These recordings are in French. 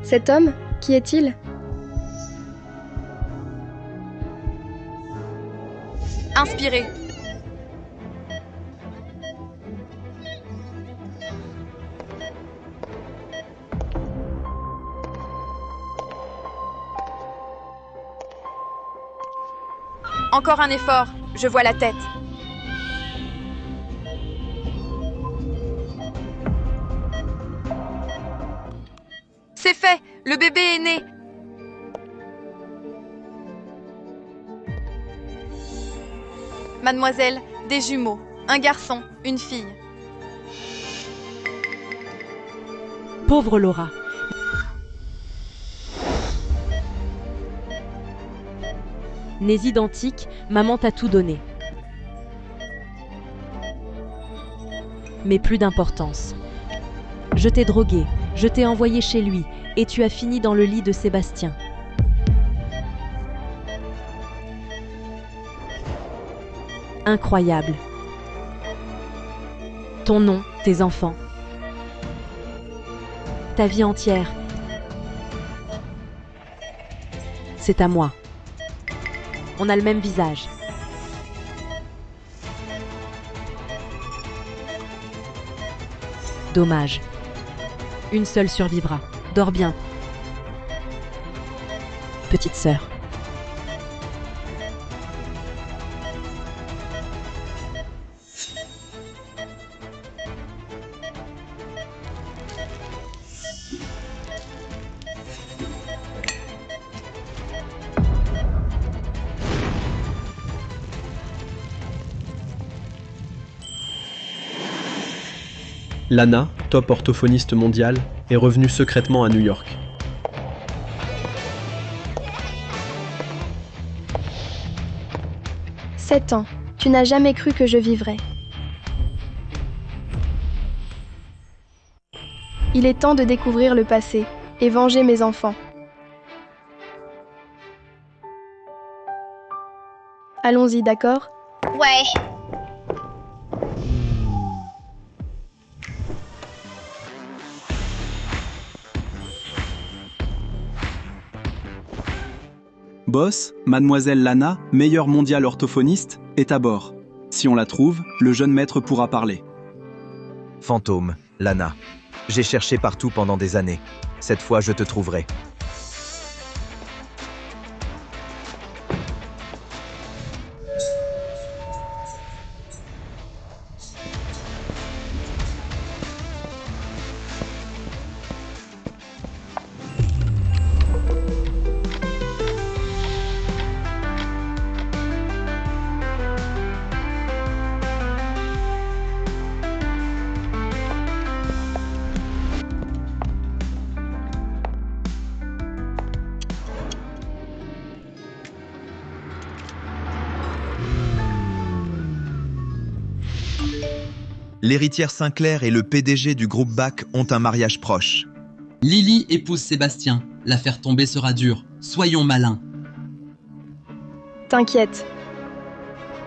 Cet homme, qui est-il? Inspirez. Encore un effort, je vois la tête. C'est fait, le bébé est né. Mademoiselle, des jumeaux, un garçon, une fille. Pauvre Laura. Nés identiques, maman t'a tout donné. Mais plus d'importance. Je t'ai drogué, je t'ai envoyé chez lui, et tu as fini dans le lit de Sébastien. Incroyable. Ton nom, tes enfants. Ta vie entière. C'est à moi. On a le même visage. Dommage. Une seule survivra. Dors bien. Petite sœur. Lana, top orthophoniste mondiale, est revenue secrètement à New York. « 7 ans. Tu n'as jamais cru que je vivrais. Il est temps de découvrir le passé et venger mes enfants. Allons-y, d'accord ? Ouais. Boss, mademoiselle Lana, meilleure mondiale orthophoniste, est à bord. Si on la trouve, le jeune maître pourra parler. Fantôme, Lana. J'ai cherché partout pendant des années. Cette fois, je te trouverai. L'héritière Sinclair et le PDG du groupe BAC ont un mariage proche. Lily épouse Sébastien. La faire tomber sera dure. Soyons malins. T'inquiète.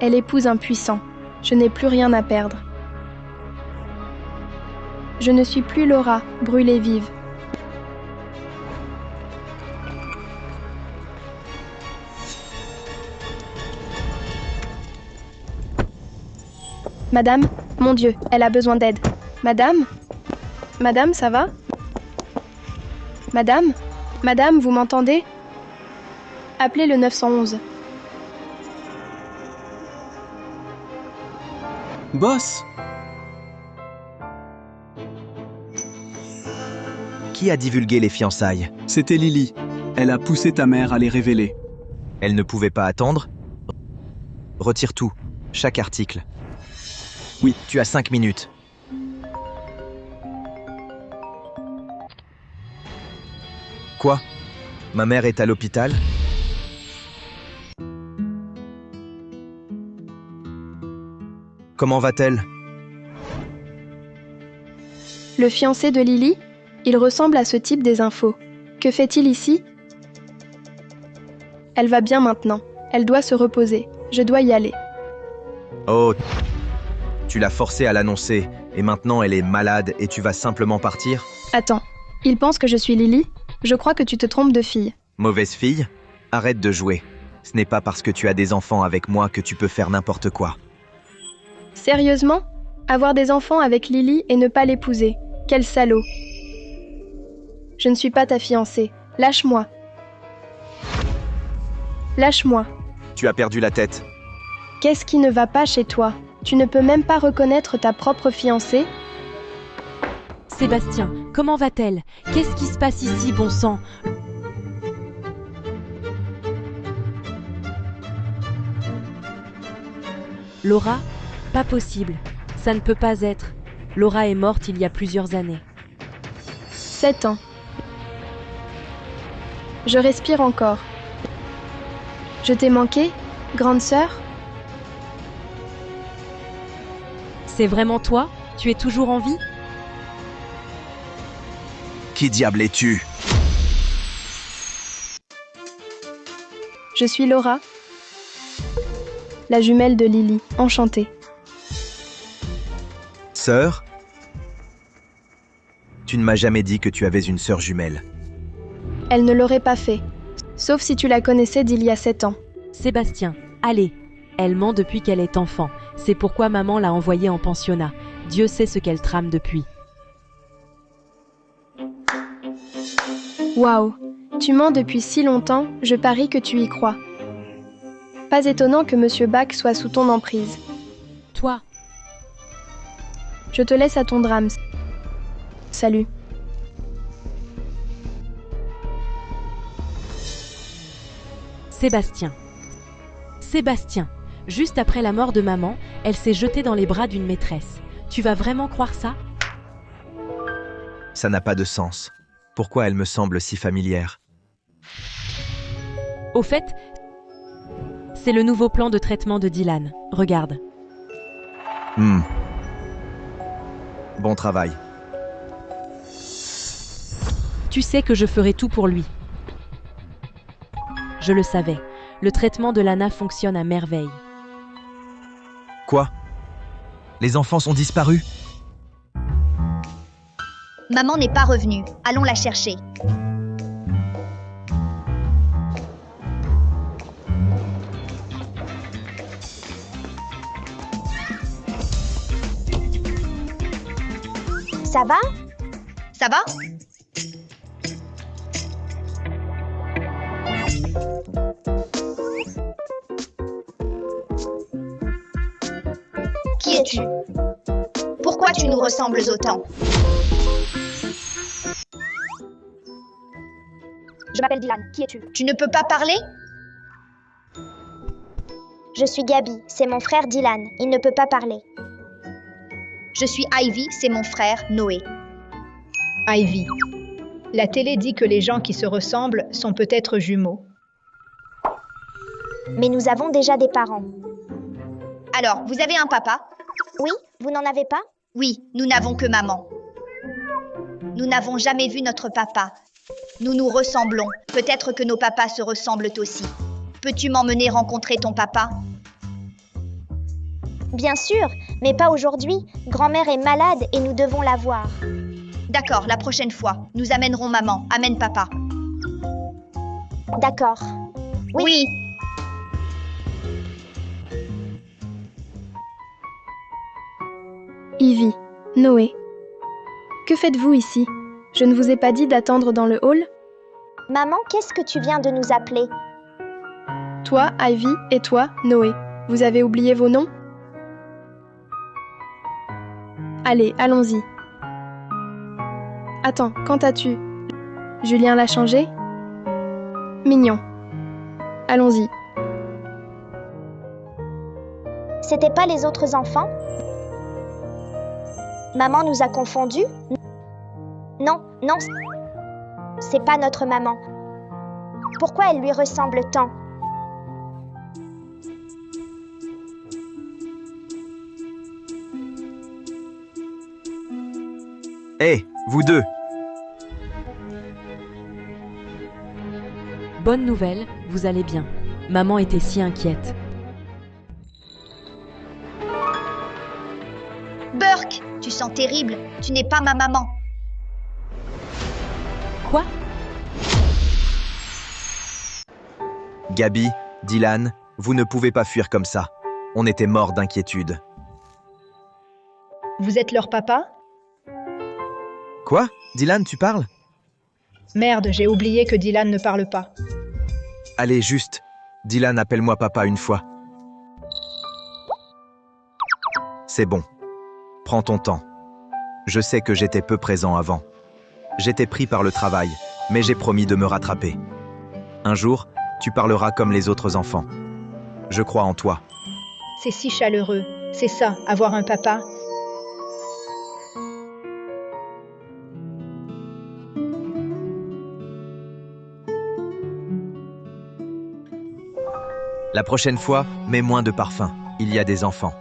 Elle épouse un puissant. Je n'ai plus rien à perdre. Je ne suis plus Laura, brûlée vive. Madame, mon Dieu, elle a besoin d'aide. Madame? Madame, ça va? Madame? Madame, vous m'entendez? Appelez le 911. Boss! Qui a divulgué les fiançailles? C'était Lily. Elle a poussé ta mère à les révéler. Elle ne pouvait pas attendre? Retire tout, chaque article. Oui, tu as 5 minutes. Quoi? Ma mère est à l'hôpital? Comment va-t-elle? Le fiancé de Lily? Il ressemble à ce type des infos. Que fait-il ici? Elle va bien maintenant. Elle doit se reposer. Je dois y aller. Oh, tu l'as forcée à l'annoncer, et maintenant elle est malade et tu vas simplement partir? Attends, il pense que je suis Lily? Je crois que tu te trompes de fille. Mauvaise fille? Arrête de jouer. Ce n'est pas parce que tu as des enfants avec moi que tu peux faire n'importe quoi. Sérieusement? Avoir des enfants avec Lily et ne pas l'épouser. Quel salaud. Je ne suis pas ta fiancée. Lâche-moi. Lâche-moi. Tu as perdu la tête. Qu'est-ce qui ne va pas chez toi? Tu ne peux même pas reconnaître ta propre fiancée? Sébastien, comment va-t-elle? Qu'est-ce qui se passe ici, bon sang? Laura? Pas possible. Ça ne peut pas être. Laura est morte il y a plusieurs années. 7 ans. Je respire encore. Je t'ai manqué, grande sœur? C'est vraiment toi? Tu es toujours en vie? Qui diable es-tu? Je suis Laura, la jumelle de Lily, enchantée. Sœur? Tu ne m'as jamais dit que tu avais une sœur jumelle. Elle ne l'aurait pas fait, sauf si tu la connaissais d'il y a 7 ans. Sébastien, allez. Elle ment depuis qu'elle est enfant. C'est pourquoi maman l'a envoyée en pensionnat. Dieu sait ce qu'elle trame depuis. Waouh, tu mens depuis si longtemps, je parie que tu y crois. Pas étonnant que Monsieur Bach soit sous ton emprise. Toi, Je te laisse à ton drame. Salut. Sébastien. Sébastien. Juste après la mort de maman, elle s'est jetée dans les bras d'une maîtresse. Tu vas vraiment croire ça? Ça n'a pas de sens. Pourquoi elle me semble si familière? Au fait, c'est le nouveau plan de traitement de Dylan. Regarde. Bon travail. Tu sais que je ferai tout pour lui. Je le savais. Le traitement de Lana fonctionne à merveille. Quoi? Les enfants sont disparus? Maman n'est pas revenue. Allons la chercher. Ça va? Ça va? Qui es-tu? Pourquoi tu nous ressembles autant? Je m'appelle Dylan. Qui es-tu? Tu ne peux pas parler? Je suis Gabi. C'est mon frère Dylan. Il ne peut pas parler. Je suis Ivy, c'est mon frère Noé. Ivy. La télé dit que les gens qui se ressemblent sont peut-être jumeaux. Mais nous avons déjà des parents. Alors, vous avez un papa? Oui, vous n'en avez pas? Oui, nous n'avons que maman. Nous n'avons jamais vu notre papa. Nous nous ressemblons. Peut-être que nos papas se ressemblent aussi. Peux-tu m'emmener rencontrer ton papa? Bien sûr, mais pas aujourd'hui. Grand-mère est malade et nous devons la voir. D'accord, la prochaine fois. Nous amènerons maman. Amène papa. D'accord. Oui. Ivy, Noé. Que faites-vous ici? Je ne vous ai pas dit d'attendre dans le hall? Maman, qu'est-ce que tu viens de nous appeler? Toi, Ivy, et toi, Noé. Vous avez oublié vos noms? Allez, allons-y. Attends, quand as-tu? Julien l'a changé? Mignon. Allons-y. C'était pas les autres enfants? Maman nous a confondus? Non, non, c'est pas notre maman. Pourquoi elle lui ressemble tant? Hé, vous deux! Bonne nouvelle, vous allez bien. Maman était si inquiète. Burke, tu sens terrible. Tu n'es pas ma maman. Quoi? Gabi, Dylan, vous ne pouvez pas fuir comme ça. On était morts d'inquiétude. Vous êtes leur papa? Quoi? Dylan, tu parles? Merde, j'ai oublié que Dylan ne parle pas. Allez, juste. Dylan, appelle-moi papa une fois. C'est bon. Prends ton temps. Je sais que j'étais peu présent avant. J'étais pris par le travail, mais j'ai promis de me rattraper. Un jour, tu parleras comme les autres enfants. Je crois en toi. C'est si chaleureux. C'est ça, avoir un papa. La prochaine fois, mets moins de parfum. Il y a des enfants.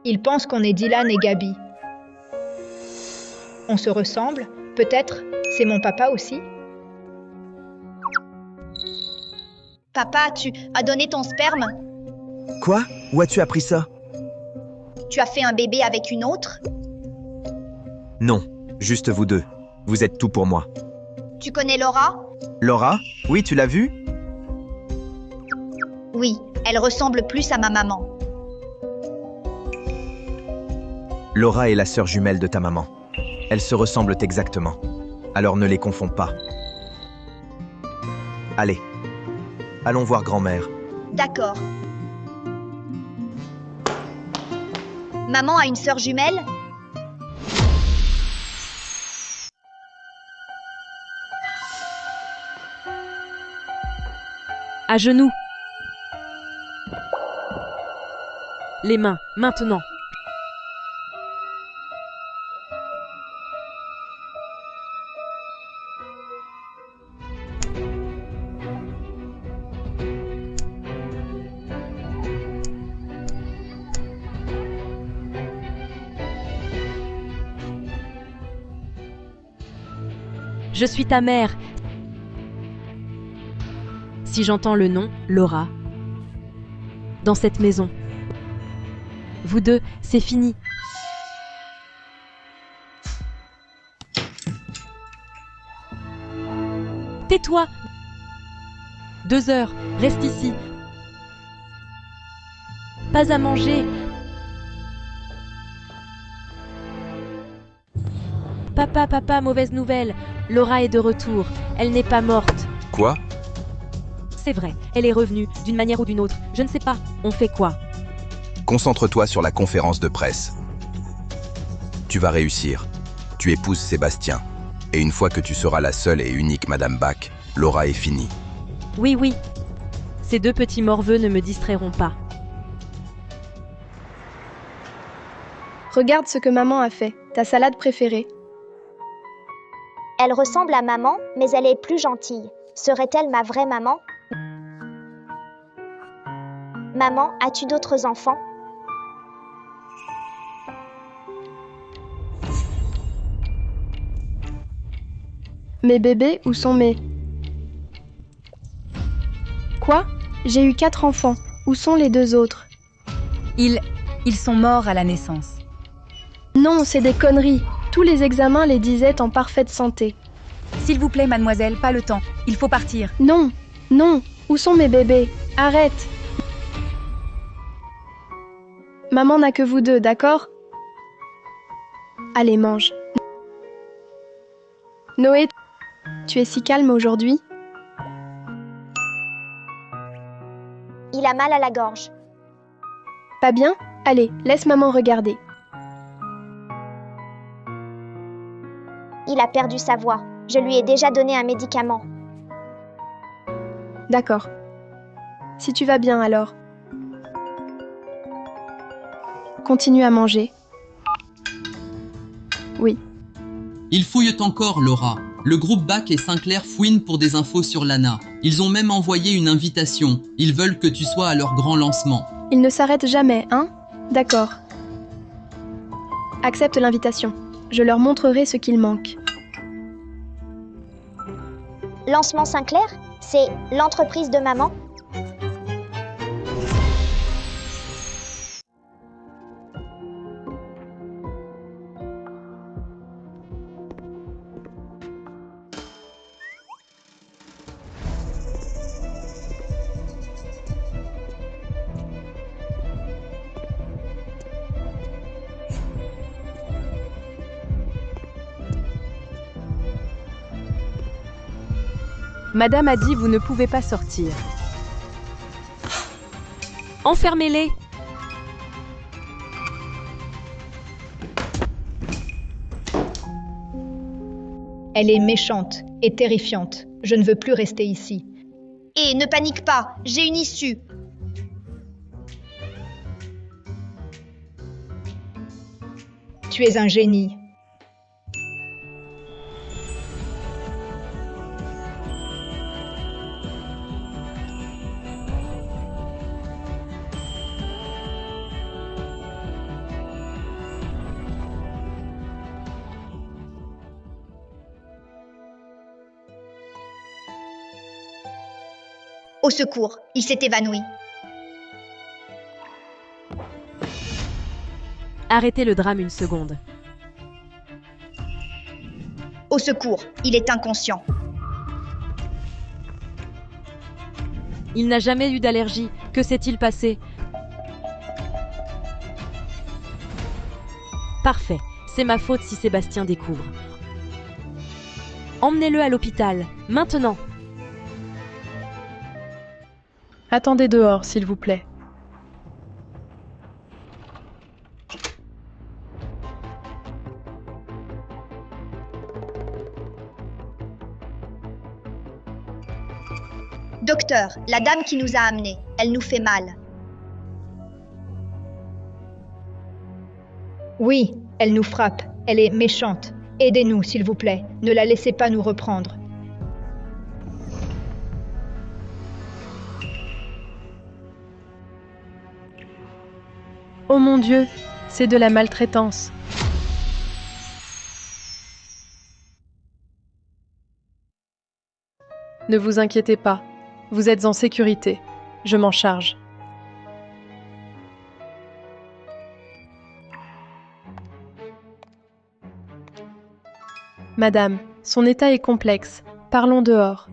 Ils pensent qu'on est Dylan et Gabi. On se ressemble? Peut-être? C'est mon papa aussi? Papa, tu as donné ton sperme? Quoi? Où as-tu appris ça? Tu as fait un bébé avec une autre? Non, juste vous deux. Vous êtes tout pour moi. Tu connais Laura? Laura? Oui, tu l'as vue? Oui, elle ressemble plus à ma maman. Laura est la sœur jumelle de ta maman. Elles se ressemblent exactement. Alors ne les confonds pas. Allez, allons voir grand-mère. D'accord. Maman a une sœur jumelle? À genoux. Les mains, maintenant. Je suis ta mère. Si j'entends le nom, Laura, dans cette maison. Vous deux, c'est fini. Tais-toi. 2 heures, reste ici. Pas à manger. Papa, mauvaise nouvelle. Laura est de retour. Elle n'est pas morte. Quoi? C'est vrai, elle est revenue, d'une manière ou d'une autre. Je ne sais pas. On fait quoi? Concentre-toi sur la conférence de presse. Tu vas réussir. Tu épouses Sébastien. Et une fois que tu seras la seule et unique Madame Bach, Laura est finie. Oui. Ces 2 petits morveux ne me distrairont pas. Regarde ce que maman a fait, ta salade préférée. Elle ressemble à maman, mais elle est plus gentille. Serait-elle ma vraie maman? Maman, as-tu d'autres enfants? Mes bébés, où sont mes... Quoi? J'ai eu 4 enfants. Où sont les 2 autres? Ils sont morts à la naissance. Non, c'est des conneries. Tous les examens les disaient en parfaite santé. S'il vous plaît, mademoiselle, pas le temps. Il faut partir. Non. Où sont mes bébés? Arrête. Maman n'a que vous 2, d'accord? Allez, mange. Noé, tu es si calme aujourd'hui? Il a mal à la gorge. Pas bien? Allez, laisse maman regarder. Il a perdu sa voix. Je lui ai déjà donné un médicament. D'accord. Si tu vas bien alors. Continue à manger. Oui. Ils fouillent encore, Laura. Le groupe Bach et Sinclair fouinent pour des infos sur Lana. Ils ont même envoyé une invitation. Ils veulent que tu sois à leur grand lancement. Ils ne s'arrêtent jamais, hein? D'accord. Accepte l'invitation. Je leur montrerai ce qu'il manque. Lancement Sinclair? C'est l'entreprise de maman? Madame a dit vous ne pouvez pas sortir. Enfermez-les! Elle est méchante et terrifiante. Je ne veux plus rester ici. Et ne panique pas, j'ai une issue. Tu es un génie. Au secours, il s'est évanoui. Arrêtez le drame une seconde. Au secours, il est inconscient. Il n'a jamais eu d'allergie. Que s'est-il passé? Parfait. C'est ma faute si Sébastien découvre. Emmenez-le à l'hôpital. Maintenant. Attendez dehors, s'il vous plaît. Docteur, la dame qui nous a amenés, elle nous fait mal. Oui, elle nous frappe. Elle est méchante. Aidez-nous, s'il vous plaît. Ne la laissez pas nous reprendre. Oh mon Dieu, c'est de la maltraitance. Ne vous inquiétez pas, vous êtes en sécurité. Je m'en charge. Madame, son état est complexe. Parlons dehors.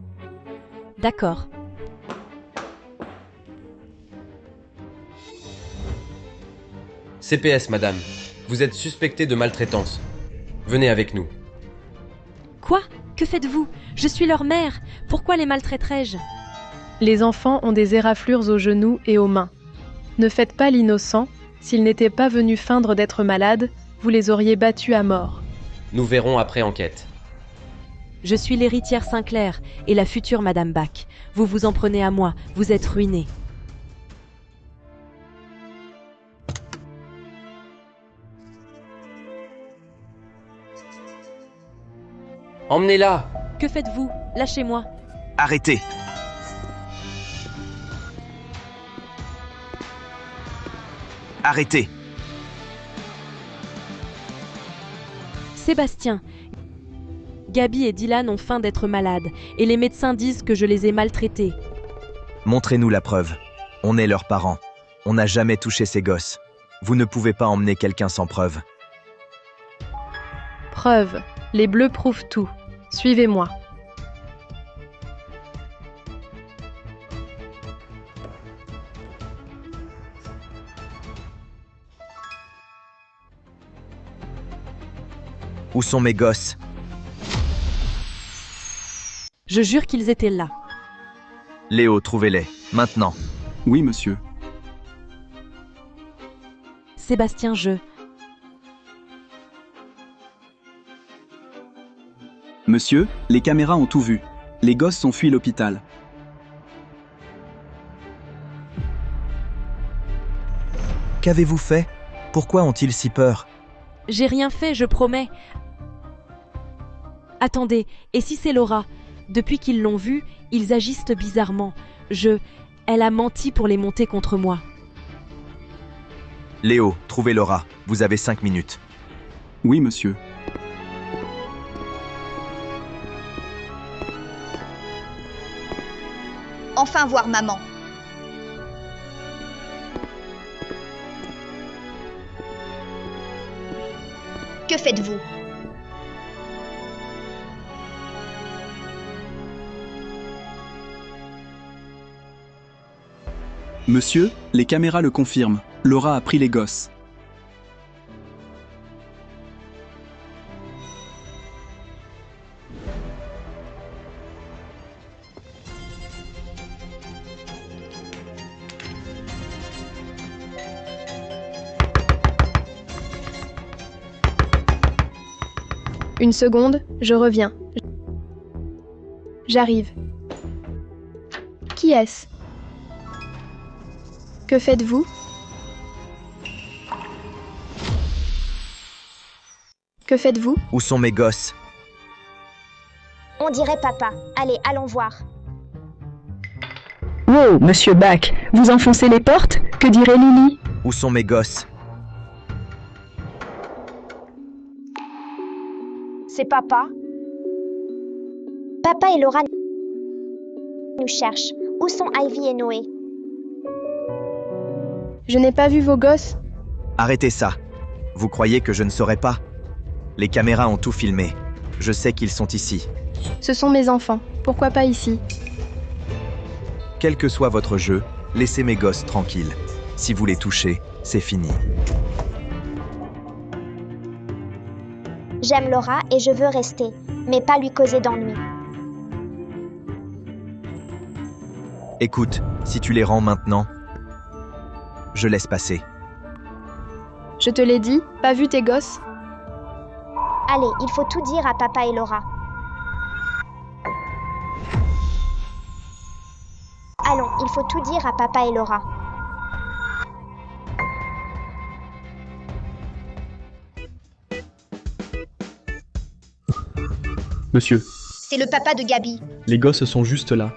D'accord. CPS, madame. Vous êtes suspectée de maltraitance. Venez avec nous. Quoi? Que faites-vous? Je suis leur mère. Pourquoi les maltraiterais-je? Les enfants ont des éraflures aux genoux et aux mains. Ne faites pas l'innocent. S'ils n'étaient pas venus feindre d'être malades, vous les auriez battus à mort. Nous verrons après enquête. Je suis l'héritière Sinclair et la future Madame Bach. Vous vous en prenez à moi. Vous êtes ruinée. Emmenez-la! Que faites-vous? Lâchez-moi. Arrêtez! Arrêtez! Sébastien, Gabi et Dylan ont faim d'être malades et les médecins disent que je les ai maltraités. Montrez-nous la preuve. On est leurs parents. On n'a jamais touché ces gosses. Vous ne pouvez pas emmener quelqu'un sans preuve. Preuve, les bleus prouvent tout. Suivez-moi. Où sont mes gosses? Je jure qu'ils étaient là. Léo, trouvez-les. Maintenant. Oui, monsieur. Sébastien, Monsieur, les caméras ont tout vu. Les gosses ont fui l'hôpital. Qu'avez-vous fait? Pourquoi ont-ils si peur? J'ai rien fait, je promets. Attendez, et si c'est Laura? Depuis qu'ils l'ont vue, ils agissent bizarrement. Elle a menti pour les monter contre moi. Léo, trouvez Laura. Vous avez 5 minutes. Oui, monsieur. Enfin voir maman. Que faites-vous? Monsieur, les caméras le confirment. Laura a pris les gosses. Une seconde, je reviens. J'arrive. Qui est-ce? Que faites-vous? Que faites-vous? Où sont mes gosses? On dirait papa. Allez, allons voir. Wow, monsieur Bach, vous enfoncez les portes? Que dirait Lily? Où sont mes gosses? C'est papa? Papa et Laura nous cherchent. Où sont Ivy et Noé? Je n'ai pas vu vos gosses. Arrêtez ça. Vous croyez que je ne saurais pas? Les caméras ont tout filmé. Je sais qu'ils sont ici. Ce sont mes enfants. Pourquoi pas ici? Quel que soit votre jeu, laissez mes gosses tranquilles. Si vous les touchez, c'est fini. J'aime Laura et je veux rester, mais pas lui causer d'ennui. Écoute, si tu les rends maintenant, je laisse passer. Je te l'ai dit, pas vu tes gosses? Allez, il faut tout dire à papa et Laura. Allons, il faut tout dire à papa et Laura. Monsieur, C'est le papa de Gabi. les gosses sont juste là.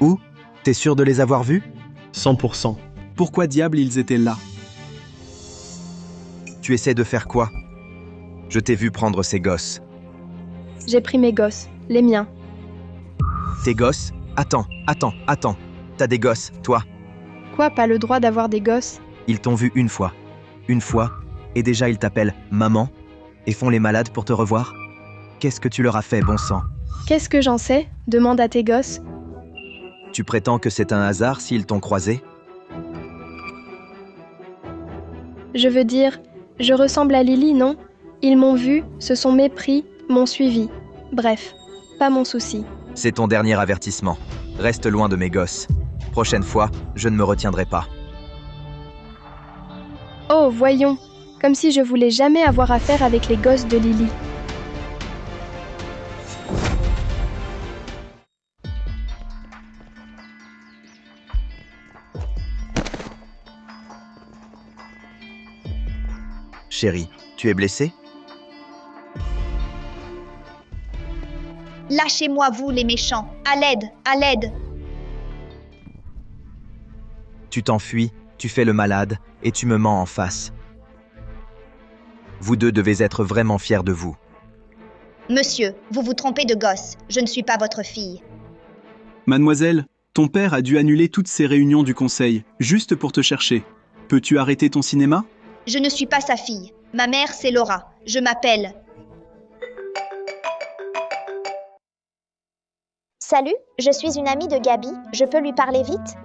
Où? T'es sûr de les avoir vus? 100%. Pourquoi diable ils étaient là? Tu essaies de faire quoi? Je t'ai vu prendre ces gosses. J'ai pris mes gosses, les miens. Tes gosses? Attends. T'as des gosses, toi? Quoi, pas le droit d'avoir des gosses? Ils t'ont vu une fois, et déjà ils t'appellent maman, et font les malades pour te revoir? Qu'est-ce que tu leur as fait, bon sang? Qu'est-ce que j'en sais? Demande à tes gosses. Tu prétends que c'est un hasard s'ils t'ont croisé? Je veux dire, je ressemble à Lily, non? Ils m'ont vu, se sont mépris, m'ont suivi. Bref, pas mon souci. C'est ton dernier avertissement. Reste loin de mes gosses. Prochaine fois, je ne me retiendrai pas. Oh, voyons, comme si je voulais jamais avoir affaire avec les gosses de Lily. Chérie, tu es blessée? Lâchez-moi, vous, les méchants. À l'aide, à l'aide. Tu t'enfuis, tu fais le malade, et tu me mens en face. Vous deux devez être vraiment fiers de vous. Monsieur, vous vous trompez de gosse. Je ne suis pas votre fille. Mademoiselle, ton père a dû annuler toutes ses réunions du conseil, juste pour te chercher. Peux-tu arrêter ton cinéma? Je ne suis pas sa fille. Ma mère, c'est Laura. Je m'appelle... Salut, je suis une amie de Gabi. Je peux lui parler vite?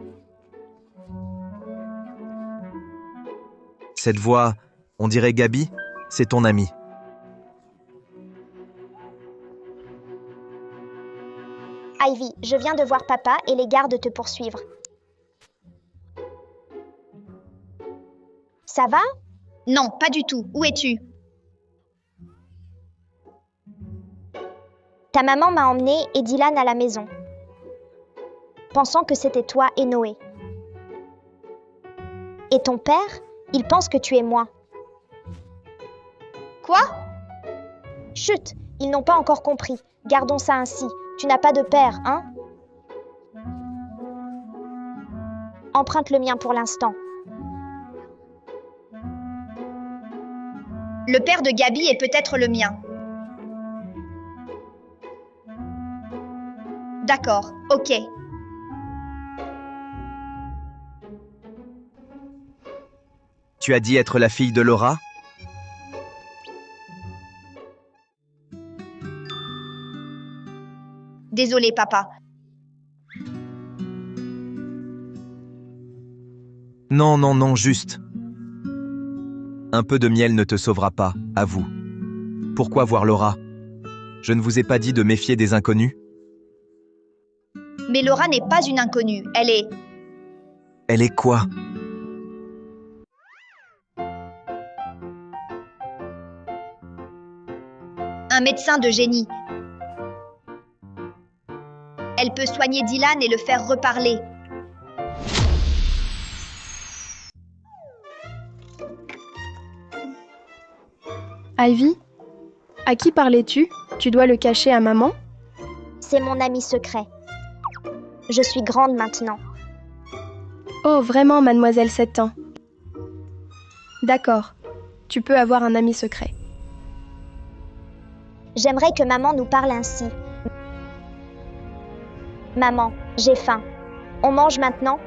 Cette voix, on dirait Gabi, c'est ton amie. Ivy, je viens de voir papa et les gardes te poursuivre. Ça va? Non, pas du tout. Où es-tu? Ta maman m'a emmené et Dylan à la maison, pensant que c'était toi et Noé. Et ton père, il pense que tu es moi. Quoi? Chut, ils n'ont pas encore compris. Gardons ça ainsi. Tu n'as pas de père, hein? Emprunte le mien pour l'instant. Le père de Gabi est peut-être le mien. D'accord, ok. Tu as dit être la fille de Laura? Désolé, papa. Non, juste. Un peu de miel ne te sauvera pas, avoue. Pourquoi voir Laura? Je ne vous ai pas dit de méfier des inconnus? Mais Laura n'est pas une inconnue. Elle est... Elle est quoi? un médecin de génie. Elle peut soigner Dylan et le faire reparler. Ivy, à qui parlais-tu? Tu dois le cacher à maman? C'est mon ami secret. Je suis grande maintenant. Oh, vraiment, mademoiselle 7 ans. D'accord. Tu peux avoir un ami secret. J'aimerais que maman nous parle ainsi. Maman, j'ai faim. On mange maintenant?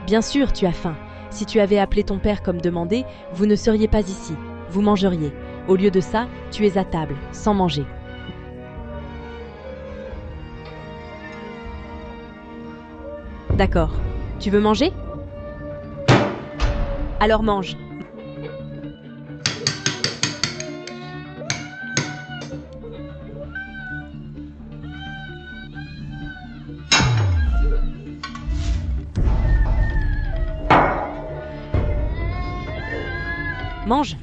Bien sûr, tu as faim. Si tu avais appelé ton père comme demandé, vous ne seriez pas ici. Vous mangeriez. Au lieu de ça, tu es à table, sans manger. D'accord. Tu veux manger? Alors mange. Mange.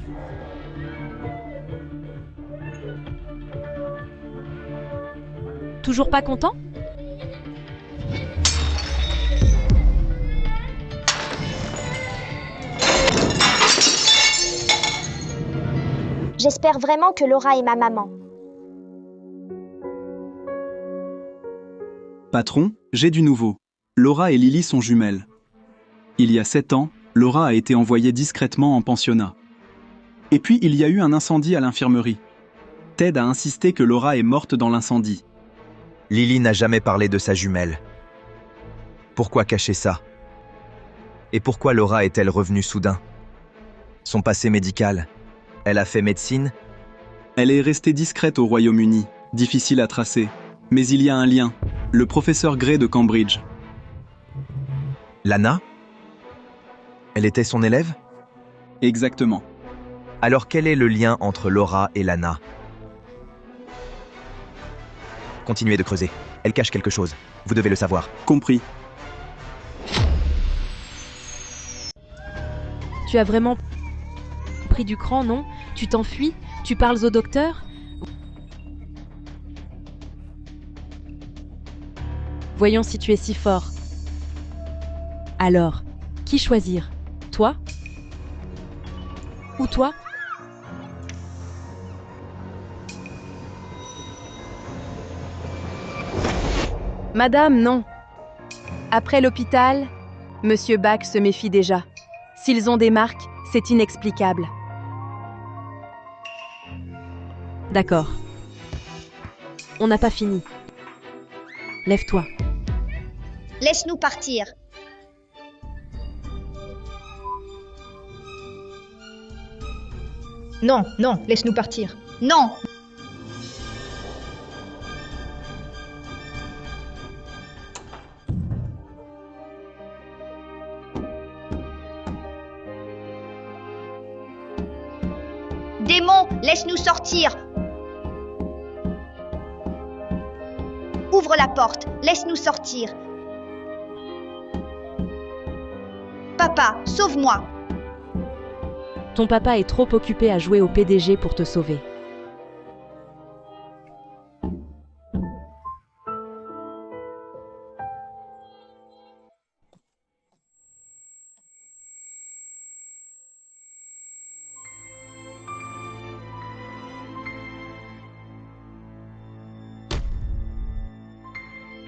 Toujours pas content? J'espère vraiment que Laura est ma maman. Patron, j'ai du nouveau. Laura et Lily sont jumelles. Il y a 7 ans, Laura a été envoyée discrètement en pensionnat. Et puis il y a eu un incendie à l'infirmerie. Ted a insisté que Laura est morte dans l'incendie. Lily n'a jamais parlé de sa jumelle. Pourquoi cacher ça? Et pourquoi Laura est-elle revenue soudain? Son passé médical? Elle a fait médecine? Elle est restée discrète au Royaume-Uni, difficile à tracer. Mais il y a un lien, le professeur Gray de Cambridge. Lana? Elle était son élève? Exactement. Alors quel est le lien entre Laura et Lana? Continuez de creuser. Elle cache quelque chose. Vous devez le savoir. Compris. Tu as vraiment pris du cran, non? Tu t'enfuis? Tu parles au docteur? Voyons si tu es si fort. Alors, qui choisir? Toi? Ou toi? Madame, non. Après l'hôpital, Monsieur Bach se méfie déjà. S'ils ont des marques, c'est inexplicable. D'accord. On n'a pas fini. Lève-toi. Laisse-nous partir. Non, non, laisse-nous partir. Non. Démon, laisse-nous sortir. Ouvre la porte, laisse-nous sortir. Papa, sauve-moi. Ton papa est trop occupé à jouer au PDG pour te sauver.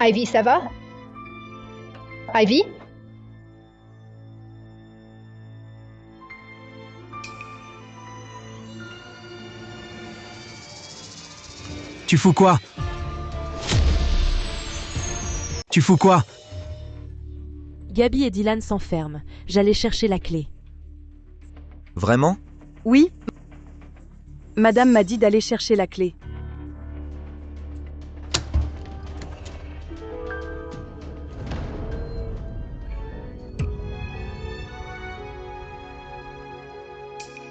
Ivy, ça va? Ivy? Tu fous quoi? Tu fous quoi? Gabi et Dylan s'enferment. J'allais chercher la clé. Vraiment? Oui. Madame m'a dit d'aller chercher la clé.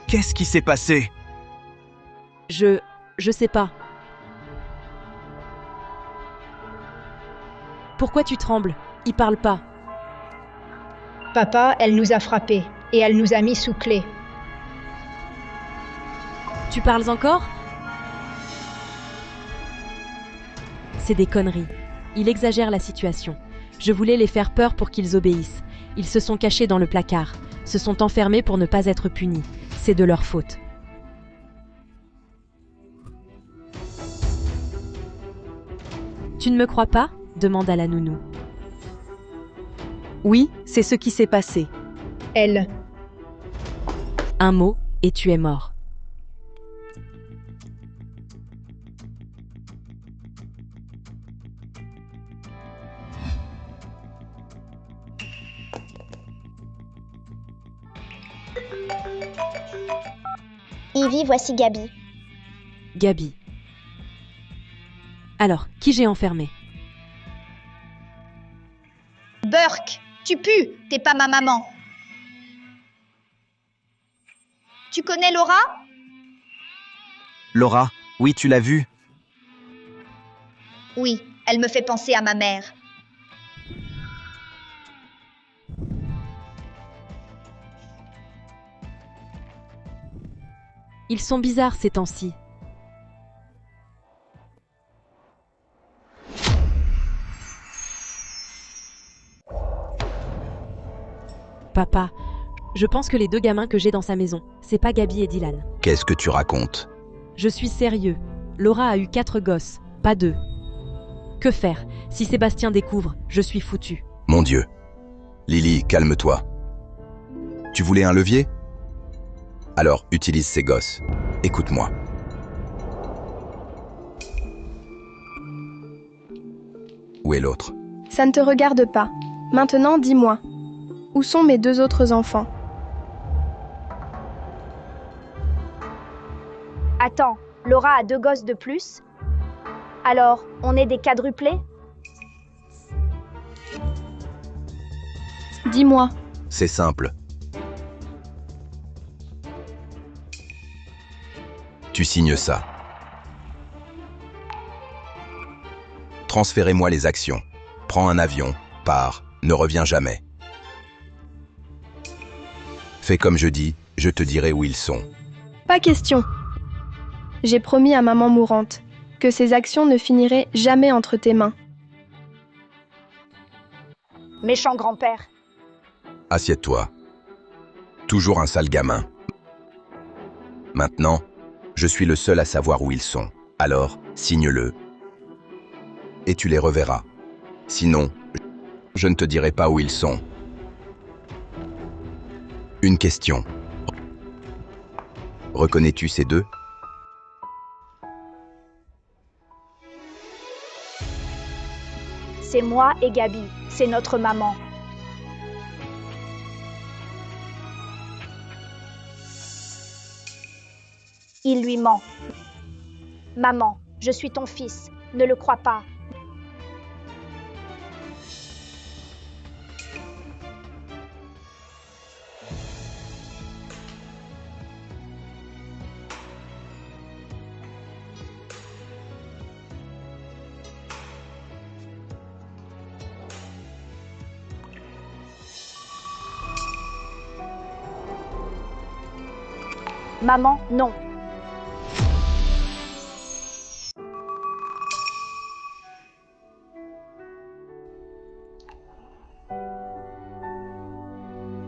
Qu'est-ce qui s'est passé? Je sais pas. Pourquoi tu trembles? Il parle pas. Papa, elle nous a frappés et elle nous a mis sous clé. Tu parles encore? C'est des conneries. Il exagère la situation. Je voulais les faire peur pour qu'ils obéissent. Ils se sont cachés dans le placard, se sont enfermés pour ne pas être punis. C'est de leur faute. Tu ne me crois pas ? Demanda la nounou. Oui, c'est ce qui s'est passé. Elle. Un mot, et tu es mort. Ivy, voici Gabi. Gabi. Alors, qui j'ai enfermé? Burke, tu pues, t'es pas ma maman. Tu connais Laura? Laura, oui, tu l'as vue? Oui, elle me fait penser à ma mère. Ils sont bizarres ces temps-ci. Papa, je pense que les deux gamins que j'ai dans sa maison, c'est pas Gabi et Dylan. Qu'est-ce que tu racontes? Je suis sérieux. Laura a eu 4 gosses, pas 2. Que faire? Si Sébastien découvre, je suis foutu. Mon Dieu. Lily, calme-toi. Tu voulais un levier? Alors, utilise ces gosses. Écoute-moi. Où est l'autre? Ça ne te regarde pas. Maintenant, dis-moi. Où sont mes 2 autres enfants? Attends, Laura a 2 gosses de plus? Alors, on est des quadruplés? Dis-moi. C'est simple. Tu signes ça. Transférez-moi les actions. Prends un avion, pars, ne reviens jamais. Fais comme je dis, je te dirai où ils sont. Pas question. J'ai promis à maman mourante que ses actions ne finiraient jamais entre tes mains. Méchant grand-père. Assieds-toi. Toujours un sale gamin. Maintenant, je suis le seul à savoir où ils sont. Alors, signe-le. Et tu les reverras. Sinon, je ne te dirai pas où ils sont. Une question. Reconnais-tu ces 2? C'est moi et Gabi, c'est notre maman. Il lui ment. Maman, je suis ton fils, ne le crois pas. Maman, non.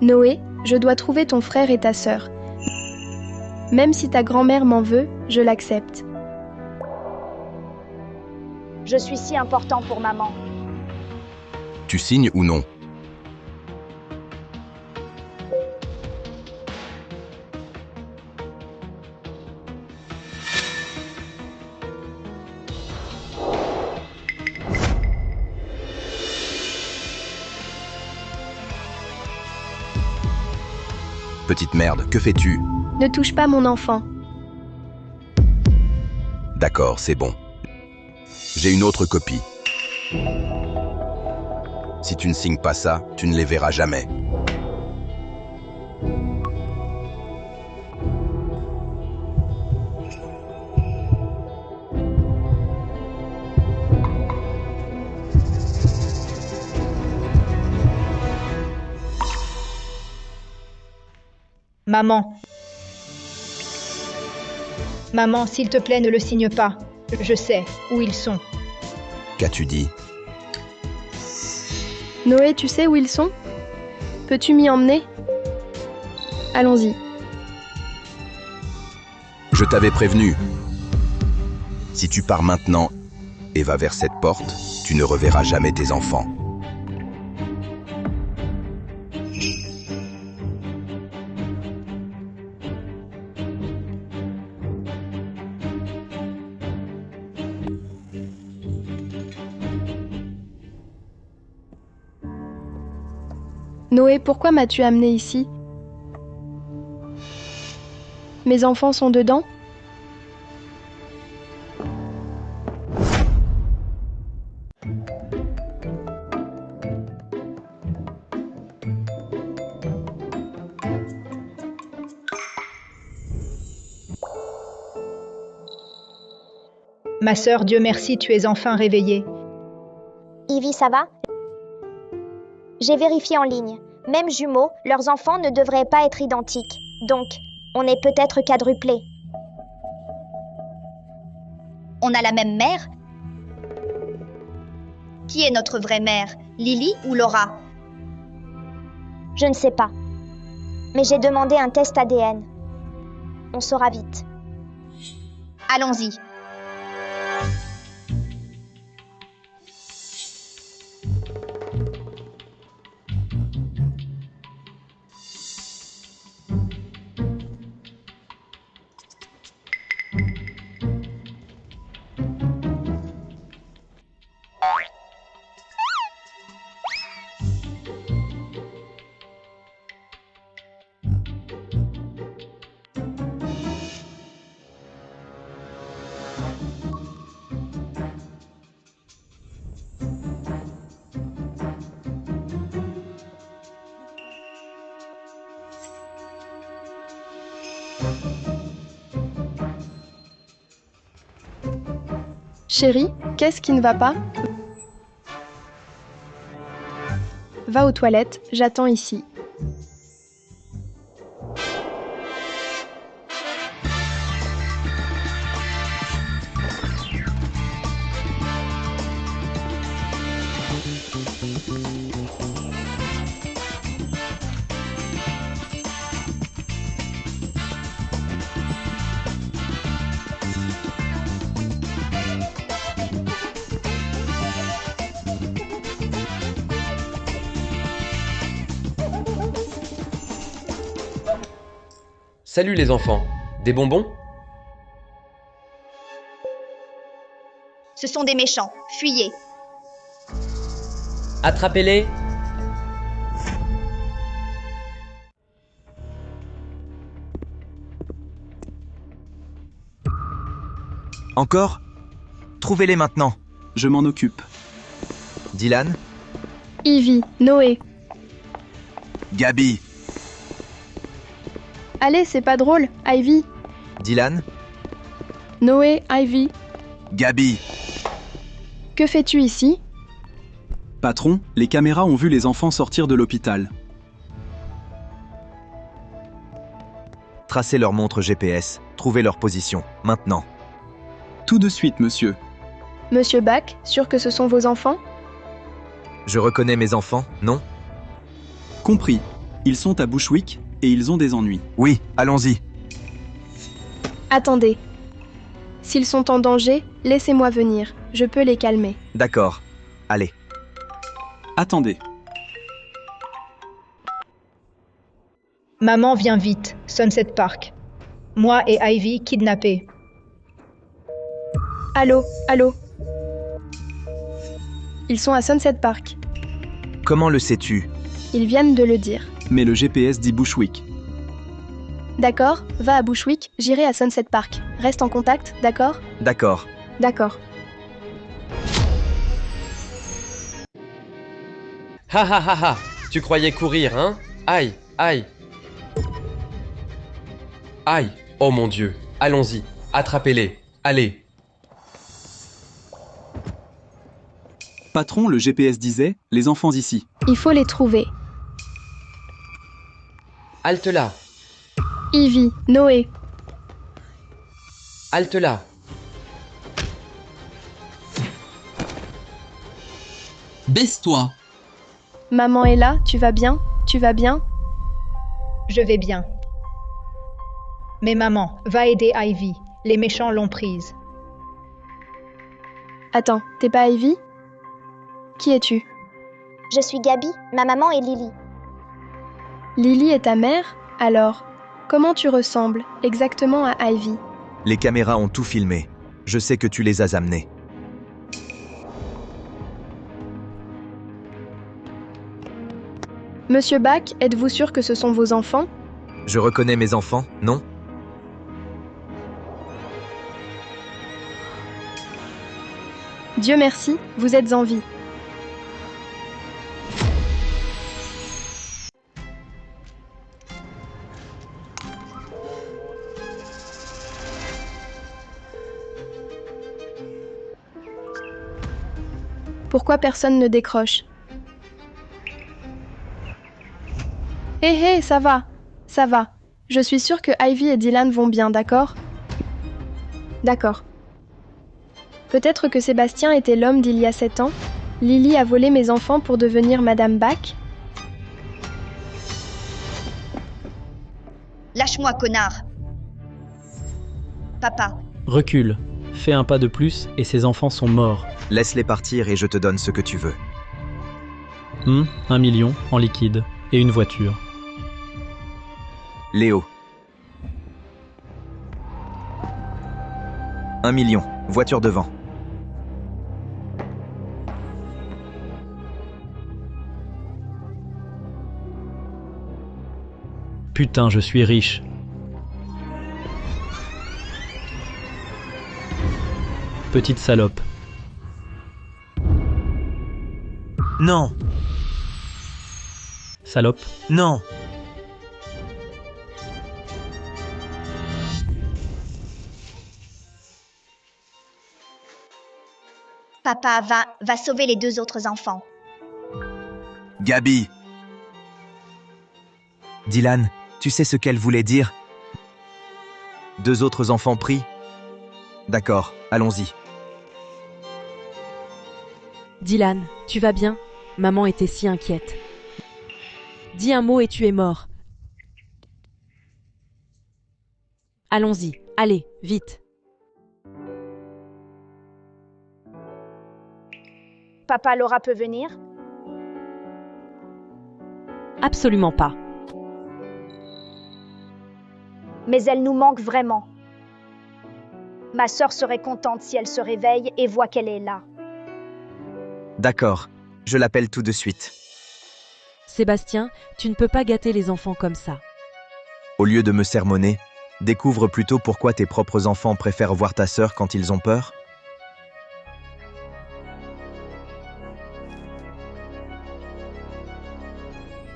Noé, je dois trouver ton frère et ta sœur. Même si ta grand-mère m'en veut, je l'accepte. Je suis si important pour maman. Tu signes ou non? Petite merde, que fais-tu? Ne touche pas mon enfant. D'accord, c'est bon. J'ai une autre copie. Si tu ne signes pas ça, tu ne les verras jamais. Maman. Maman, s'il te plaît, ne le signe pas. Je sais où ils sont. Qu'as-tu dit? Noé, tu sais où ils sont? Peux-tu m'y emmener? Allons-y. Je t'avais prévenu. Si tu pars maintenant et vas vers cette porte, tu ne reverras jamais tes enfants. Noé, pourquoi m'as-tu amené ici? Mes enfants sont dedans? Ma sœur, Dieu merci, tu es enfin réveillée. Ivy, ça va? J'ai vérifié en ligne. Même jumeaux, leurs enfants ne devraient pas être identiques. Donc, on est peut-être quadruplés. On a la même mère? Qui est notre vraie mère, Lily ou Laura? Je ne sais pas. Mais j'ai demandé un test ADN. On saura vite. Allons-y. Chérie, qu'est-ce qui ne va pas? Va aux toilettes, j'attends ici. Salut les enfants. Des bonbons? Ce sont des méchants. Fuyez. Attrapez-les! Encore? Trouvez-les maintenant. Je m'en occupe. Dylan? Ivy, Noé. Gabi, Allez, c'est pas drôle. Ivy. Dylan? Noé, Ivy. Gabi, Que fais-tu ici? Patron, les caméras ont vu les enfants sortir de l'hôpital. Tracez leur montre GPS. Trouvez leur position. Maintenant. Tout de suite, monsieur. Monsieur Bach, sûr que ce sont vos enfants? Je reconnais mes enfants, non? Compris. Ils sont à Bushwick et ils ont des ennuis. Oui, allons-y. Attendez. S'ils sont en danger, laissez-moi venir. Je peux les calmer. D'accord. Allez. Attendez. Maman, viens vite. Sunset Park. Moi et Ivy kidnappés. Allô, allô. Ils sont à Sunset Park. Comment le sais-tu? Ils viennent de le dire. Mais le GPS dit Bushwick. D'accord, va à Bushwick, j'irai à Sunset Park. Reste en contact, d'accord? D'accord. D'accord. Ha ha ha ha! Tu croyais courir, hein? Aïe, aïe! Aïe! Oh mon Dieu! Allons-y! Attrapez-les! Allez! Patron, le GPS disait « Les enfants ici ». Il faut les trouver. Halte là! Ivy, Noé. Halte là! Baisse-toi. Maman est là, tu vas bien? Tu vas bien? Je vais bien. Mais maman, va aider Ivy. Les méchants l'ont prise. Attends, t'es pas Ivy? Qui es-tu? Je suis Gabi, ma maman est Lily. Lily est ta mère? Alors, comment tu ressembles exactement à Ivy? Les caméras ont tout filmé. Je sais que tu les as amenés. Monsieur Bach, êtes-vous sûr que ce sont vos enfants? Je reconnais mes enfants, non? Dieu merci, vous êtes en vie. Pourquoi personne ne décroche? Hé, ça va, ça va. Je suis sûre que Ivy et Dylan vont bien, d'accord? D'accord. Peut-être que Sébastien était l'homme d'il y a 7 ans? Lily a volé mes enfants pour devenir Madame Bach? Lâche-moi, connard. Papa. Recule. Fais un pas de plus et ces enfants sont morts. Laisse-les partir et je te donne ce que tu veux. 1 million en liquide et une voiture. Léo. 1 million, voiture devant. Putain, je suis riche. Petite salope. Non. Salope. Non. Papa, va sauver les 2 autres enfants. Gabi. Dylan, tu sais ce qu'elle voulait dire? 2 autres enfants pris? D'accord, allons-y. Dylan, tu vas bien? Maman était si inquiète. Dis un mot et tu es mort. Allons-y, allez, vite. Papa, Laura peut venir? Absolument pas. Mais elle nous manque vraiment. Ma sœur serait contente si elle se réveille et voit qu'elle est là. D'accord, je l'appelle tout de suite. Sébastien, tu ne peux pas gâter les enfants comme ça. Au lieu de me sermonner, découvre plutôt pourquoi tes propres enfants préfèrent voir ta sœur quand ils ont peur.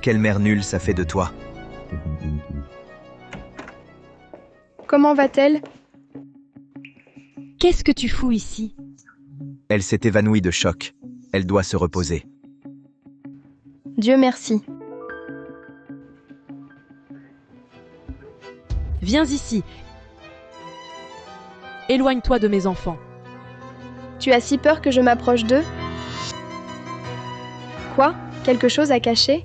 Quelle mère nulle ça fait de toi. Comment va-t-elle? Qu'est-ce que tu fous ici? Elle s'est évanouie de choc. Elle doit se reposer. Dieu merci. Viens ici. Éloigne-toi de mes enfants. Tu as si peur que je m'approche d'eux? Quoi? Quelque chose à cacher?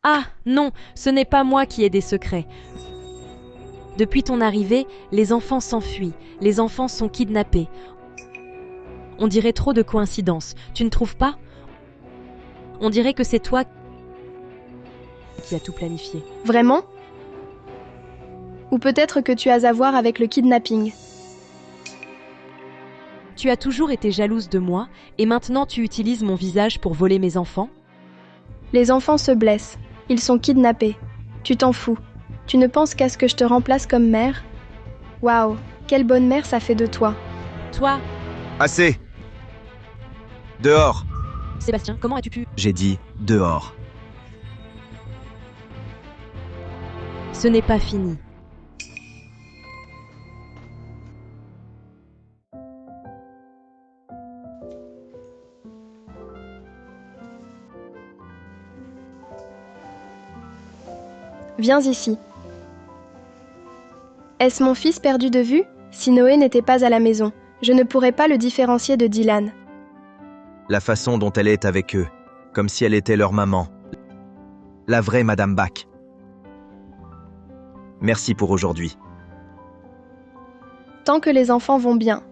Ah, non, ce n'est pas moi qui ai des secrets. Depuis ton arrivée, les enfants s'enfuient, les enfants sont kidnappés. On dirait trop de coïncidences, tu ne trouves pas? On dirait que c'est toi qui as tout planifié. Vraiment? Ou peut-être que tu as à voir avec le kidnapping. Tu as toujours été jalouse de moi, et maintenant tu utilises mon visage pour voler mes enfants? Les enfants se blessent. Ils sont kidnappés. Tu t'en fous. Tu ne penses qu'à ce que je te remplace comme mère? Waouh, quelle bonne mère ça fait de toi. Toi? Assez! Dehors! Sébastien, comment as-tu pu? J'ai dit dehors. Ce n'est pas fini. Viens ici. Est-ce mon fils perdu de vue? Si Noé n'était pas à la maison, je ne pourrais pas le différencier de Dylan. La façon dont elle est avec eux, comme si elle était leur maman. La vraie Madame Bach. Merci pour aujourd'hui. Tant que les enfants vont bien.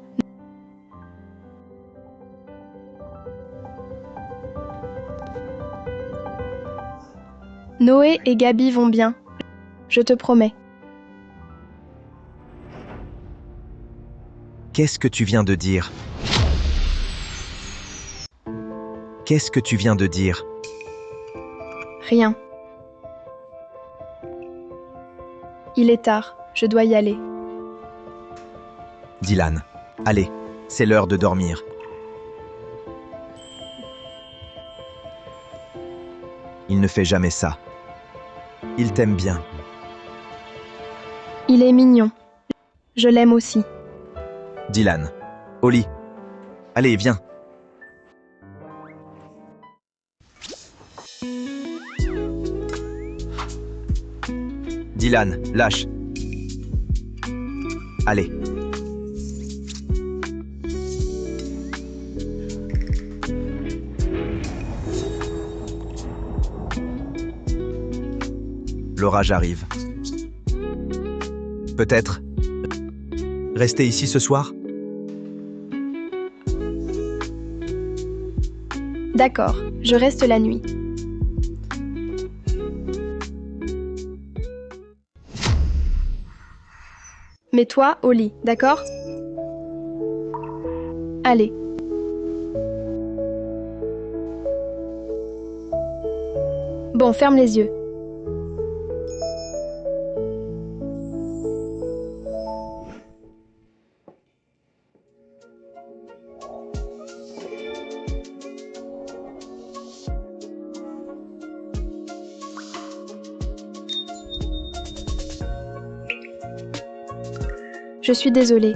Noé et Gabi vont bien. Je te promets. Qu'est-ce que tu viens de dire? Qu'est-ce que tu viens de dire? Rien. Il est tard, je dois y aller. Dylan, allez, c'est l'heure de dormir. Il ne fait jamais ça. Il t'aime bien. Il est mignon. Je l'aime aussi. Dylan, au lit. Allez, viens. Dylan, lâche. Allez. L'orage arrive. Peut-être rester ici ce soir? D'accord, je reste la nuit. Mets-toi au lit, d'accord? Allez. Bon, ferme les yeux. Je suis désolée.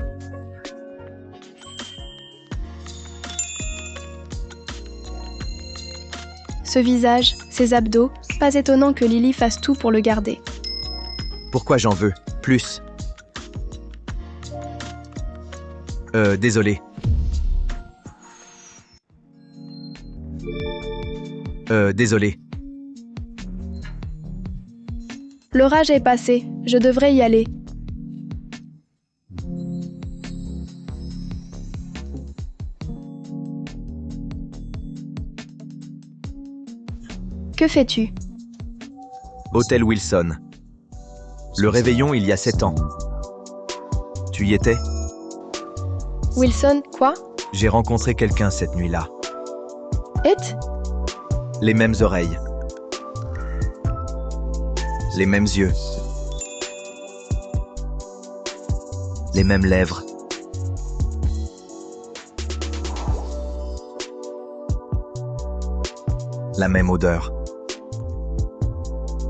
Ce visage, ces abdos, pas étonnant que Lily fasse tout pour le garder. Pourquoi j'en veux plus? Désolé. Désolé. L'orage est passé, je devrais y aller. Que fais-tu? Hôtel Wilson. Le réveillon il y a 7 ans. Tu y étais? Wilson, quoi? J'ai rencontré quelqu'un cette nuit-là. Et? Les mêmes oreilles. Les mêmes yeux. Les mêmes lèvres. La même odeur.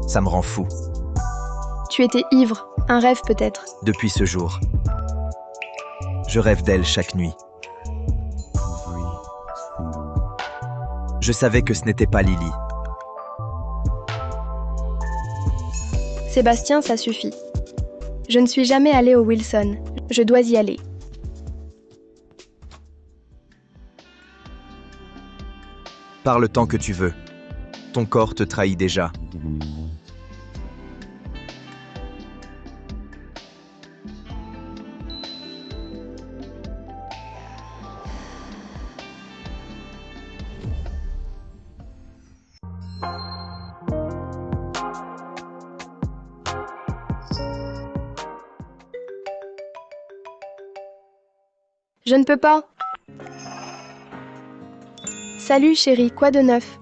Ça me rend fou. Tu étais ivre, un rêve peut-être. Depuis ce jour, je rêve d'elle chaque nuit. Je savais que ce n'était pas Lily. Sébastien, ça suffit. Je ne suis jamais allée au Wilson. Je dois y aller. Parle tant que tu veux. Ton corps te trahit déjà. Je ne peux pas. Salut chérie, quoi de neuf?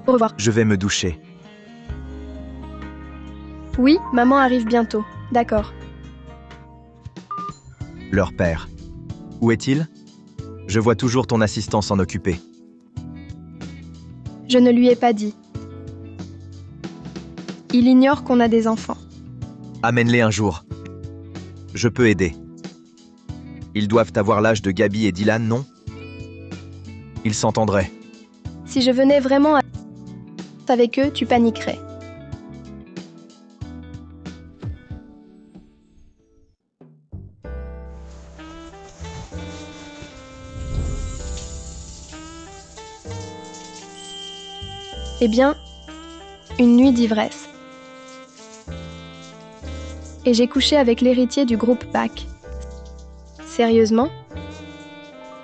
Au revoir. Je vais me doucher. Oui, maman arrive bientôt. D'accord. Leur père. Où est-il? Je vois toujours ton assistant s'en occuper. Je ne lui ai pas dit. Il ignore qu'on a des enfants. Amène-les un jour. Je peux aider. Ils doivent avoir l'âge de Gabi et Dylan, non? Ils s'entendraient. Si je venais vraiment avec eux, tu paniquerais. Eh bien, une nuit d'ivresse. Et j'ai couché avec l'héritier du groupe Back. Sérieusement?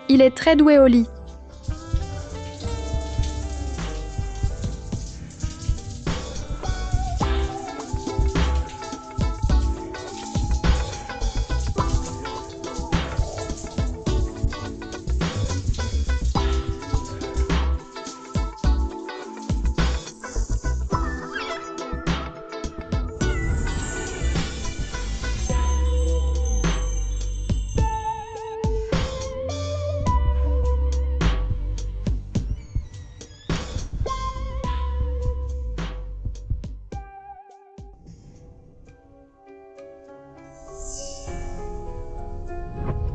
Il est très doué au lit.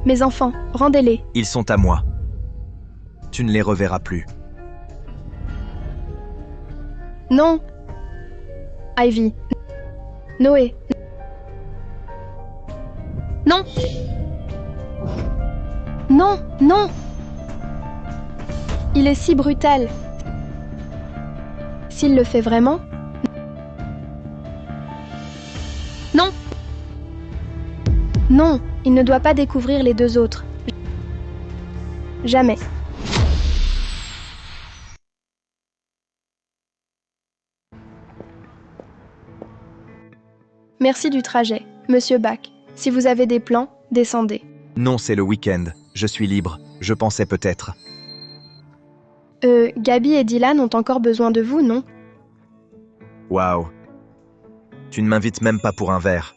Mes enfants, rendez-les. Ils sont à moi. Tu ne les reverras plus. Non. Ivy. Noé. Non. Non, non. Il est si brutal. S'il le fait vraiment. Non. Non, il ne doit pas découvrir les deux autres. Jamais. Merci du trajet, Monsieur Back. Si vous avez des plans, descendez. Non, c'est le week-end. Je suis libre. Je pensais peut-être. Gabi et Dylan ont encore besoin de vous, non? Waouh. Tu ne m'invites même pas pour un verre.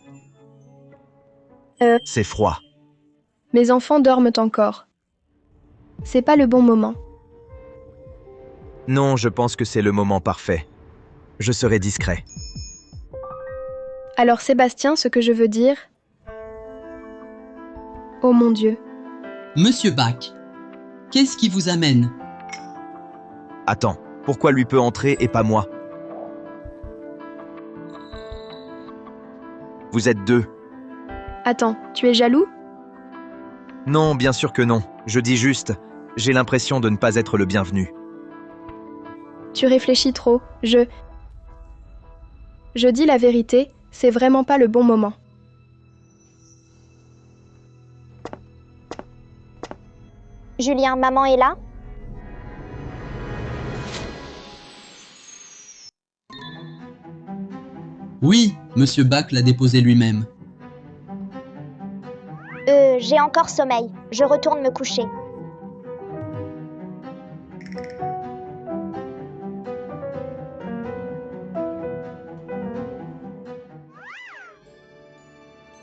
C'est froid. Mes enfants dorment encore. C'est pas le bon moment. Non, je pense que c'est le moment parfait. Je serai discret. Alors Sébastien, ce que je veux dire... Oh mon Dieu. Monsieur Back, qu'est-ce qui vous amène? Attends, pourquoi lui peut entrer et pas moi? Vous êtes deux. Attends, tu es jaloux? Non, bien sûr que non. Je dis juste, j'ai l'impression de ne pas être le bienvenu. Tu réfléchis trop. Je dis la vérité, c'est vraiment pas le bon moment. Julien, maman est là? Oui, Monsieur Back l'a déposé lui-même. J'ai encore sommeil. Je retourne me coucher.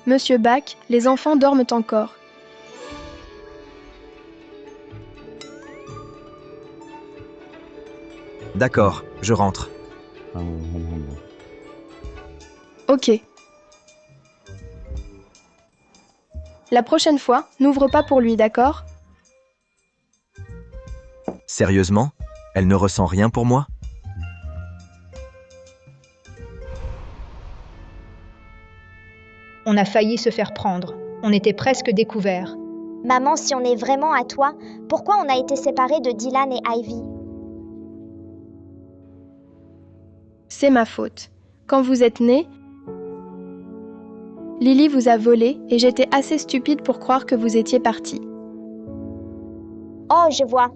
Monsieur Back, les enfants dorment encore. D'accord, je rentre. Ok. La prochaine fois, n'ouvre pas pour lui, d'accord? Sérieusement? Elle ne ressent rien pour moi? On a failli se faire prendre. On était presque découverts. Maman, si on est vraiment à toi, pourquoi on a été séparés de Dylan et Ivy? C'est ma faute. Quand vous êtes nés, Lily vous a volé et j'étais assez stupide pour croire que vous étiez partis. Oh, je vois.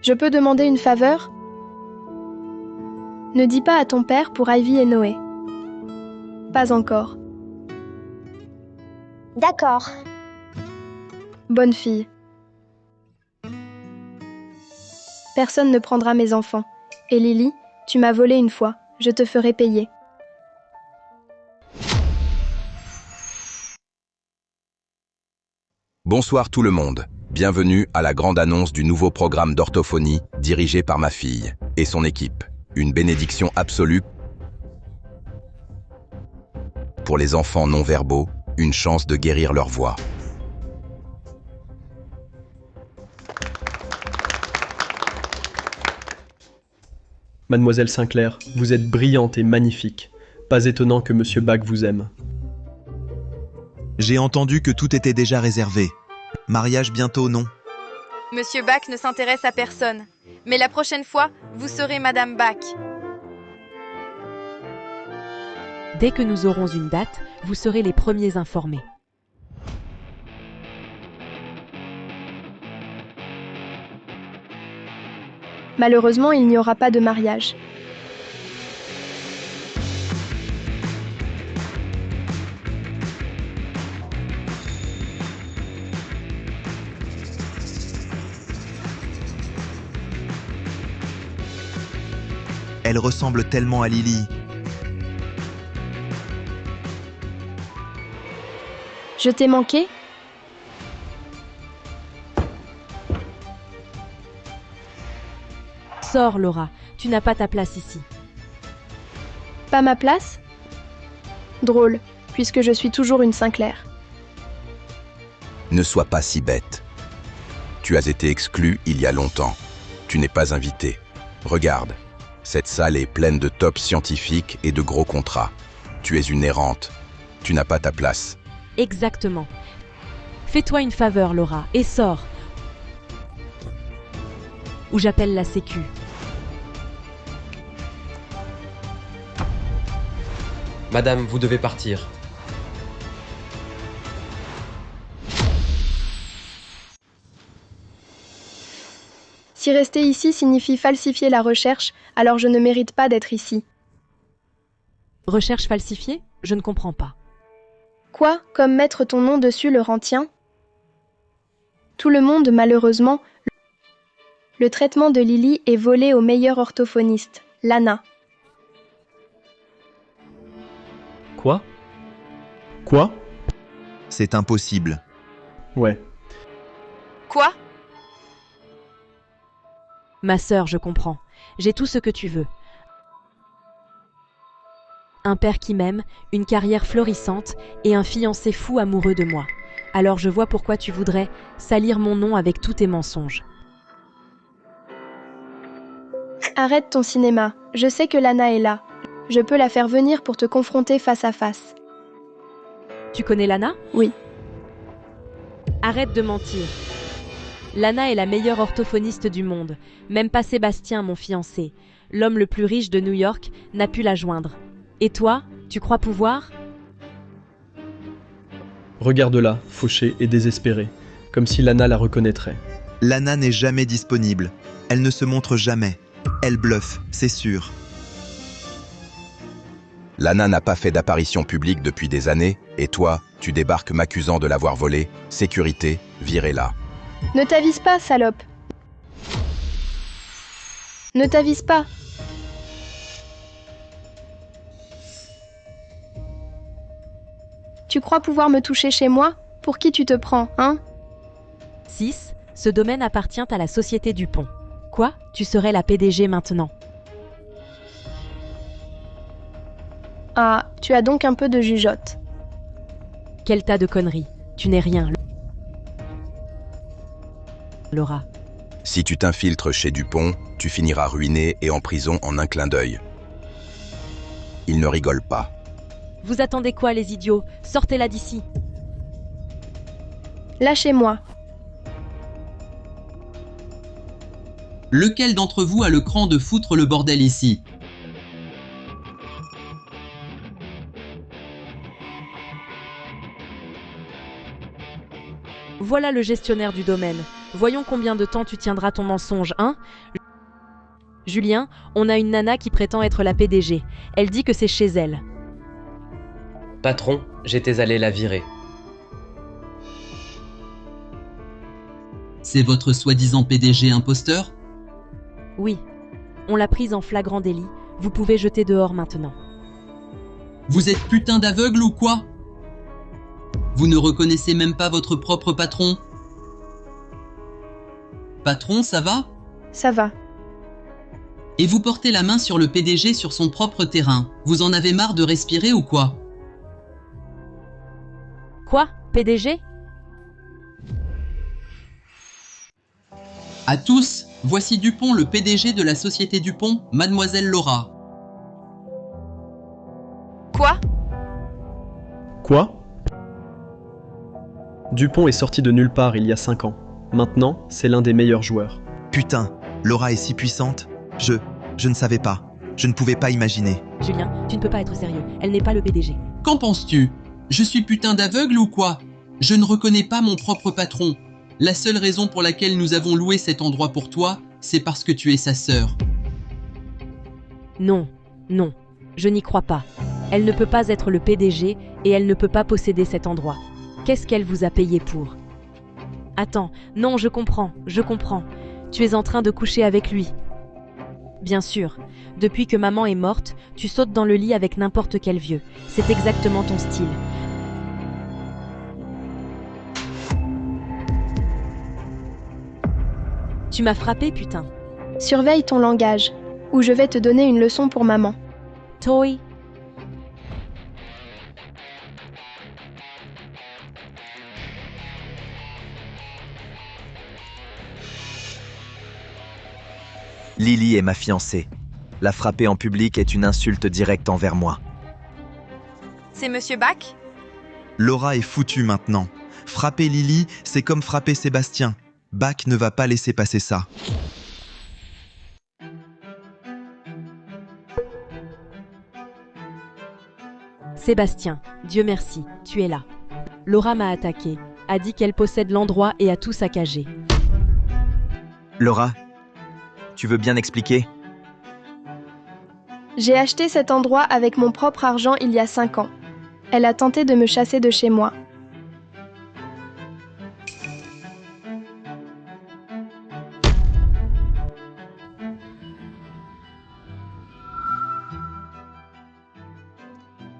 Je peux demander une faveur? Ne dis pas à ton père pour Ivy et Noé. Pas encore. D'accord. Bonne fille. Personne ne prendra mes enfants. Et Lily, tu m'as volé une fois. Je te ferai payer. Bonsoir tout le monde. Bienvenue à la grande annonce du nouveau programme d'orthophonie dirigé par ma fille et son équipe. Une bénédiction absolue pour les enfants non-verbaux, une chance de guérir leur voix. Mademoiselle Sinclair, vous êtes brillante et magnifique. Pas étonnant que Monsieur Back vous aime. J'ai entendu que tout était déjà réservé. Mariage bientôt, non? Monsieur Bach ne s'intéresse à personne. Mais la prochaine fois, vous serez Madame Bach. Dès que nous aurons une date, vous serez les premiers informés. Malheureusement, il n'y aura pas de mariage. Elle ressemble tellement à Lily. Je t'ai manqué? Sors, Laura, tu n'as pas ta place ici. Pas ma place? Drôle, puisque je suis toujours une Sinclair. Ne sois pas si bête. Tu as été exclu il y a longtemps. Tu n'es pas invité. Regarde, cette salle est pleine de top scientifiques et de gros contrats. Tu es une errante. Tu n'as pas ta place. Exactement. Fais-toi une faveur, Laura, et sors. Ou j'appelle la sécu. Madame, vous devez partir. Si rester ici signifie falsifier la recherche, alors je ne mérite pas d'être ici. Recherche falsifiée? Je ne comprends pas. Quoi, comme mettre ton nom dessus le rend tien? Tout le monde, malheureusement, le traitement de Lily est volé au meilleur orthophoniste, Lana. Quoi? Quoi? C'est impossible. Ouais. Quoi? Ma sœur, je comprends. J'ai tout ce que tu veux. Un père qui m'aime, une carrière florissante et un fiancé fou amoureux de moi. Alors je vois pourquoi tu voudrais salir mon nom avec tous tes mensonges. Arrête ton cinéma, je sais que Lana est là. Je peux la faire venir pour te confronter face à face. Tu connais Lana? Oui. Arrête de mentir. Lana est la meilleure orthophoniste du monde. Même pas Sébastien, mon fiancé, l'homme le plus riche de New York, n'a pu la joindre. Et toi, tu crois pouvoir? Regarde-la, fauchée et désespérée, comme si Lana la reconnaîtrait. Lana n'est jamais disponible. Elle ne se montre jamais. Elle bluffe, c'est sûr. Lana n'a pas fait d'apparition publique depuis des années, et toi, tu débarques m'accusant de l'avoir volée. Sécurité, virez-la. Ne t'avise pas, salope. Ne t'avise pas. Tu crois pouvoir me toucher chez moi? Pour qui tu te prends, hein? 6. Ce domaine appartient à la société Dupont. Quoi? Tu serais la PDG maintenant? Ah, tu as donc un peu de jugeote. Quel tas de conneries. Tu n'es rien, Laura. Si tu t'infiltres chez Dupont, tu finiras ruiné et en prison en un clin d'œil. Il ne rigole pas. Vous attendez quoi, les idiots? Sortez-la d'ici. Lâchez-moi. Lequel d'entre vous a le cran de foutre le bordel ici? Voilà le gestionnaire du domaine. Voyons combien de temps tu tiendras ton mensonge, hein? Julien, on a une nana qui prétend être la PDG. Elle dit que c'est chez elle. Patron, j'étais allé la virer. C'est votre soi-disant PDG imposteur? Oui. On l'a prise en flagrant délit. Vous pouvez jeter dehors maintenant. Vous êtes putain d'aveugle ou quoi? Vous ne reconnaissez même pas votre propre patron? Patron, ça va? Ça va. Et vous portez la main sur le PDG sur son propre terrain. Vous en avez marre de respirer ou quoi? Quoi? PDG? À tous, voici Dupont, le PDG de la société Dupont, Mademoiselle Laura. Quoi? Quoi? Dupont est sorti de nulle part il y a 5 ans. Maintenant, c'est l'un des meilleurs joueurs. Putain, Laura est si puissante. Je ne savais pas. Je ne pouvais pas imaginer. Julien, tu ne peux pas être sérieux. Elle n'est pas le PDG. Qu'en penses-tu? Je suis putain d'aveugle ou quoi? Je ne reconnais pas mon propre patron. La seule raison pour laquelle nous avons loué cet endroit pour toi, c'est parce que tu es sa sœur. Non, non, je n'y crois pas. Elle ne peut pas être le PDG et elle ne peut pas posséder cet endroit. Qu'est-ce qu'elle vous a payé pour? Attends, non, je comprends. Tu es en train de coucher avec lui. Bien sûr, depuis que maman est morte, tu sautes dans le lit avec n'importe quel vieux. C'est exactement ton style. Tu m'as frappé, putain. Surveille ton langage, ou je vais te donner une leçon pour maman. Toy. Lily est ma fiancée. La frapper en public est une insulte directe envers moi. C'est Monsieur Bach? Laura est foutue maintenant. Frapper Lily, c'est comme frapper Sébastien. Bach ne va pas laisser passer ça. Sébastien, Dieu merci, tu es là. Laura m'a attaqué, a dit qu'elle possède l'endroit et a tout saccagé. Laura, tu veux bien expliquer? J'ai acheté cet endroit avec mon propre argent il y a 5 ans. Elle a tenté de me chasser de chez moi.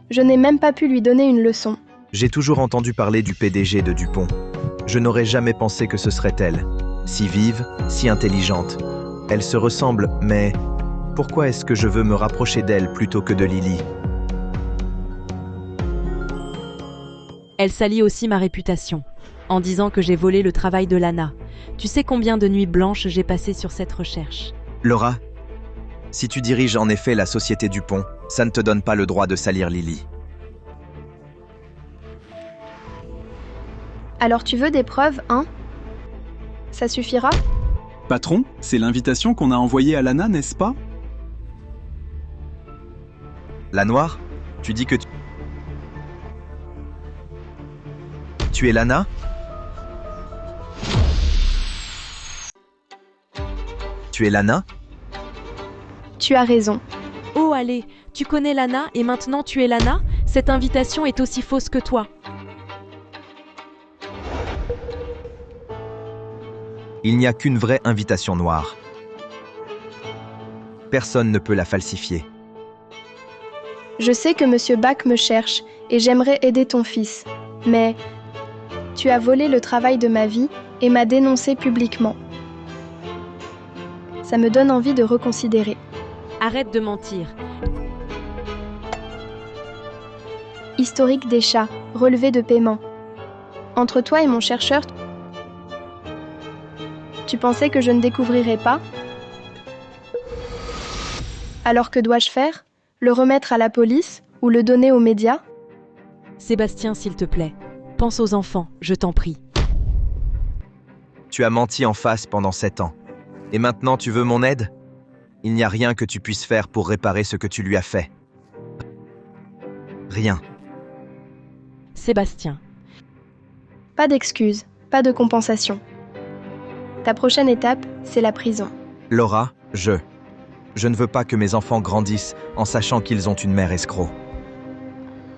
Je n'ai même pas pu lui donner une leçon. J'ai toujours entendu parler du PDG de Dupont. Je n'aurais jamais pensé que ce serait elle. Si vive, si intelligente. Elle se ressemble, mais pourquoi est-ce que je veux me rapprocher d'elle plutôt que de Lily? Elle salit aussi ma réputation, en disant que j'ai volé le travail de Lana. Tu sais combien de nuits blanches j'ai passé sur cette recherche? Laura, si tu diriges en effet la société Dupont, ça ne te donne pas le droit de salir Lily. Alors tu veux des preuves, hein? Ça suffira? Patron, c'est l'invitation qu'on a envoyée à Lana, n'est-ce pas? La Noire? Tu dis que tu es Lana? Tu es Lana? Tu as raison. Oh allez, tu connais Lana et maintenant tu es Lana? Cette invitation est aussi fausse que toi. Il n'y a qu'une vraie invitation noire. Personne ne peut la falsifier. Je sais que Monsieur Bach me cherche et j'aimerais aider ton fils. Mais tu as volé le travail de ma vie et m'as dénoncé publiquement. Ça me donne envie de reconsidérer. Arrête de mentir. Historique des chats, relevé de paiement. Entre toi et mon chercheur, tu pensais que je ne découvrirais pas? Alors que dois-je faire? Le remettre à la police ou le donner aux médias? Sébastien, s'il te plaît, pense aux enfants, je t'en prie. Tu as menti en face pendant 7 ans. Et maintenant tu veux mon aide? Il n'y a rien que tu puisses faire pour réparer ce que tu lui as fait. Rien. Sébastien. Pas d'excuses, pas de compensation. Ta prochaine étape, c'est la prison. Laura, je ne veux pas que mes enfants grandissent en sachant qu'ils ont une mère escroc.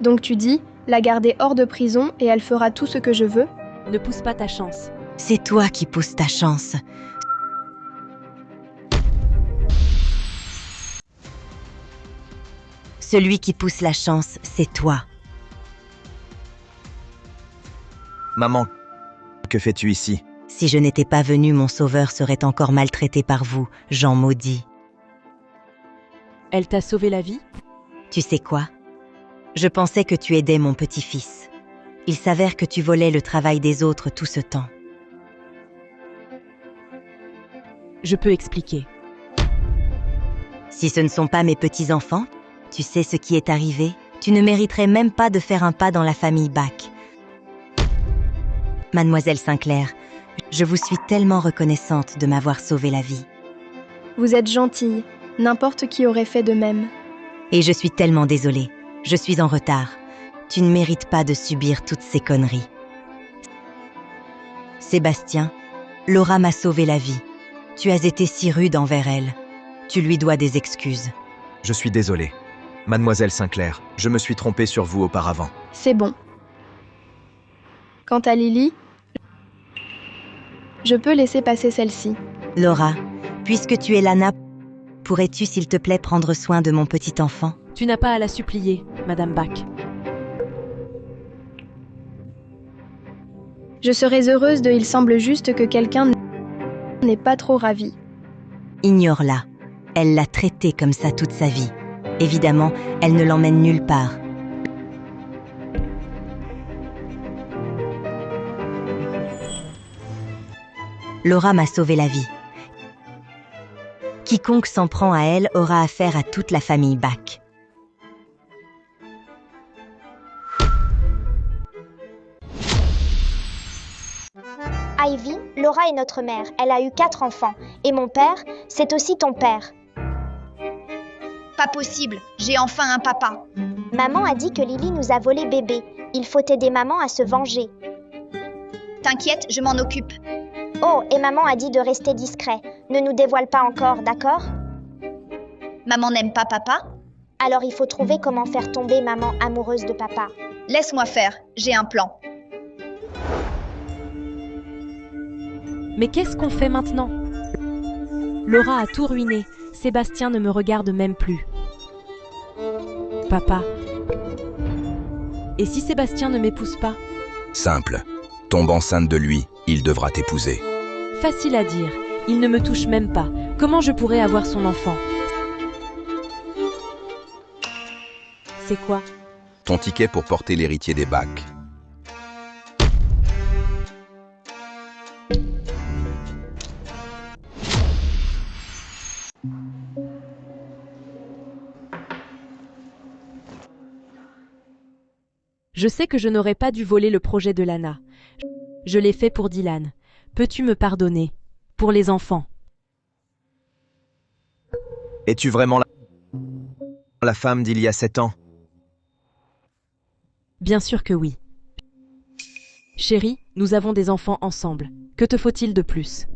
Donc tu dis, la garder hors de prison et elle fera tout ce que je veux? Ne pousse pas ta chance. C'est toi qui pousses ta chance. Celui qui pousse la chance, c'est toi. Maman, que fais-tu ici? Si je n'étais pas venu, mon sauveur serait encore maltraité par vous, gens maudits. Elle t'a sauvé la vie? Tu sais quoi? Je pensais que tu aidais mon petit-fils. Il s'avère que tu volais le travail des autres tout ce temps. Je peux expliquer. Si ce ne sont pas mes petits-enfants, tu sais ce qui est arrivé? Tu ne mériterais même pas de faire un pas dans la famille Bach. Mademoiselle Sinclair, Je vous suis tellement reconnaissante de m'avoir sauvé la vie. Vous êtes gentille, n'importe qui aurait fait de même. Et je suis tellement désolée. Je suis en retard. Tu ne mérites pas de subir toutes ces conneries. Sébastien, Laura m'a sauvé la vie. Tu as été si rude envers elle. Tu lui dois des excuses. Je suis désolé. Mademoiselle Sinclair, je me suis trompé sur vous auparavant. C'est bon. Quant à Lily, je peux laisser passer celle-ci. Laura, puisque tu es Lana, pourrais-tu s'il te plaît prendre soin de mon petit enfant? Tu n'as pas à la supplier, Madame Bach. Je serais heureuse de il semble juste que quelqu'un n'est pas trop ravi. Ignore-la. Elle l'a traitée comme ça toute sa vie. Évidemment, elle ne l'emmène nulle part. Laura m'a sauvé la vie. Quiconque s'en prend à elle aura affaire à toute la famille Bach. Ivy, Laura est notre mère. Elle a eu 4 enfants. Et mon père, c'est aussi ton père. Pas possible, j'ai enfin un papa. Maman a dit que Lily nous a volé bébé. Il faut aider maman à se venger. T'inquiète, je m'en occupe. Oh, et maman a dit de rester discret. Ne nous dévoile pas encore, d'accord? Maman n'aime pas papa? Alors il faut trouver comment faire tomber maman amoureuse de papa. Laisse-moi faire, j'ai un plan. Mais qu'est-ce qu'on fait maintenant? Laura a tout ruiné. Sébastien ne me regarde même plus. Papa. Et si Sébastien ne m'épouse pas? Simple. Tombe enceinte de lui, il devra t'épouser. Facile à dire. Il ne me touche même pas. Comment je pourrais avoir son enfant? C'est quoi? Ton ticket pour porter l'héritier des Bach. Je sais que je n'aurais pas dû voler le projet de Lana. Je l'ai fait pour Dylan. Peux-tu me pardonner? Pour les enfants. Es-tu vraiment la femme d'il y a 7 ans? Bien sûr que oui. Chérie, nous avons des enfants ensemble. Que te faut-il de plus?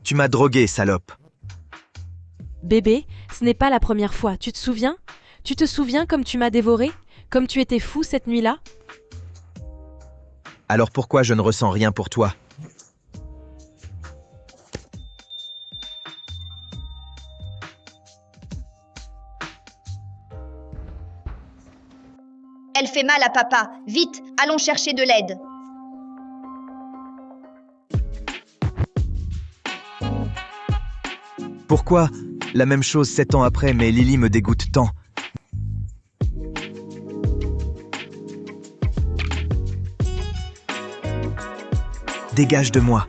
Tu m'as drogué, salope. Bébé, ce n'est pas la première fois, tu te souviens? Tu te souviens comme tu m'as dévoré? Comme tu étais fou cette nuit-là? Alors pourquoi je ne ressens rien pour toi? Elle fait mal à papa. Vite, allons chercher de l'aide. Pourquoi? La même chose 7 ans après, mais Lily me dégoûte tant. Dégage de moi.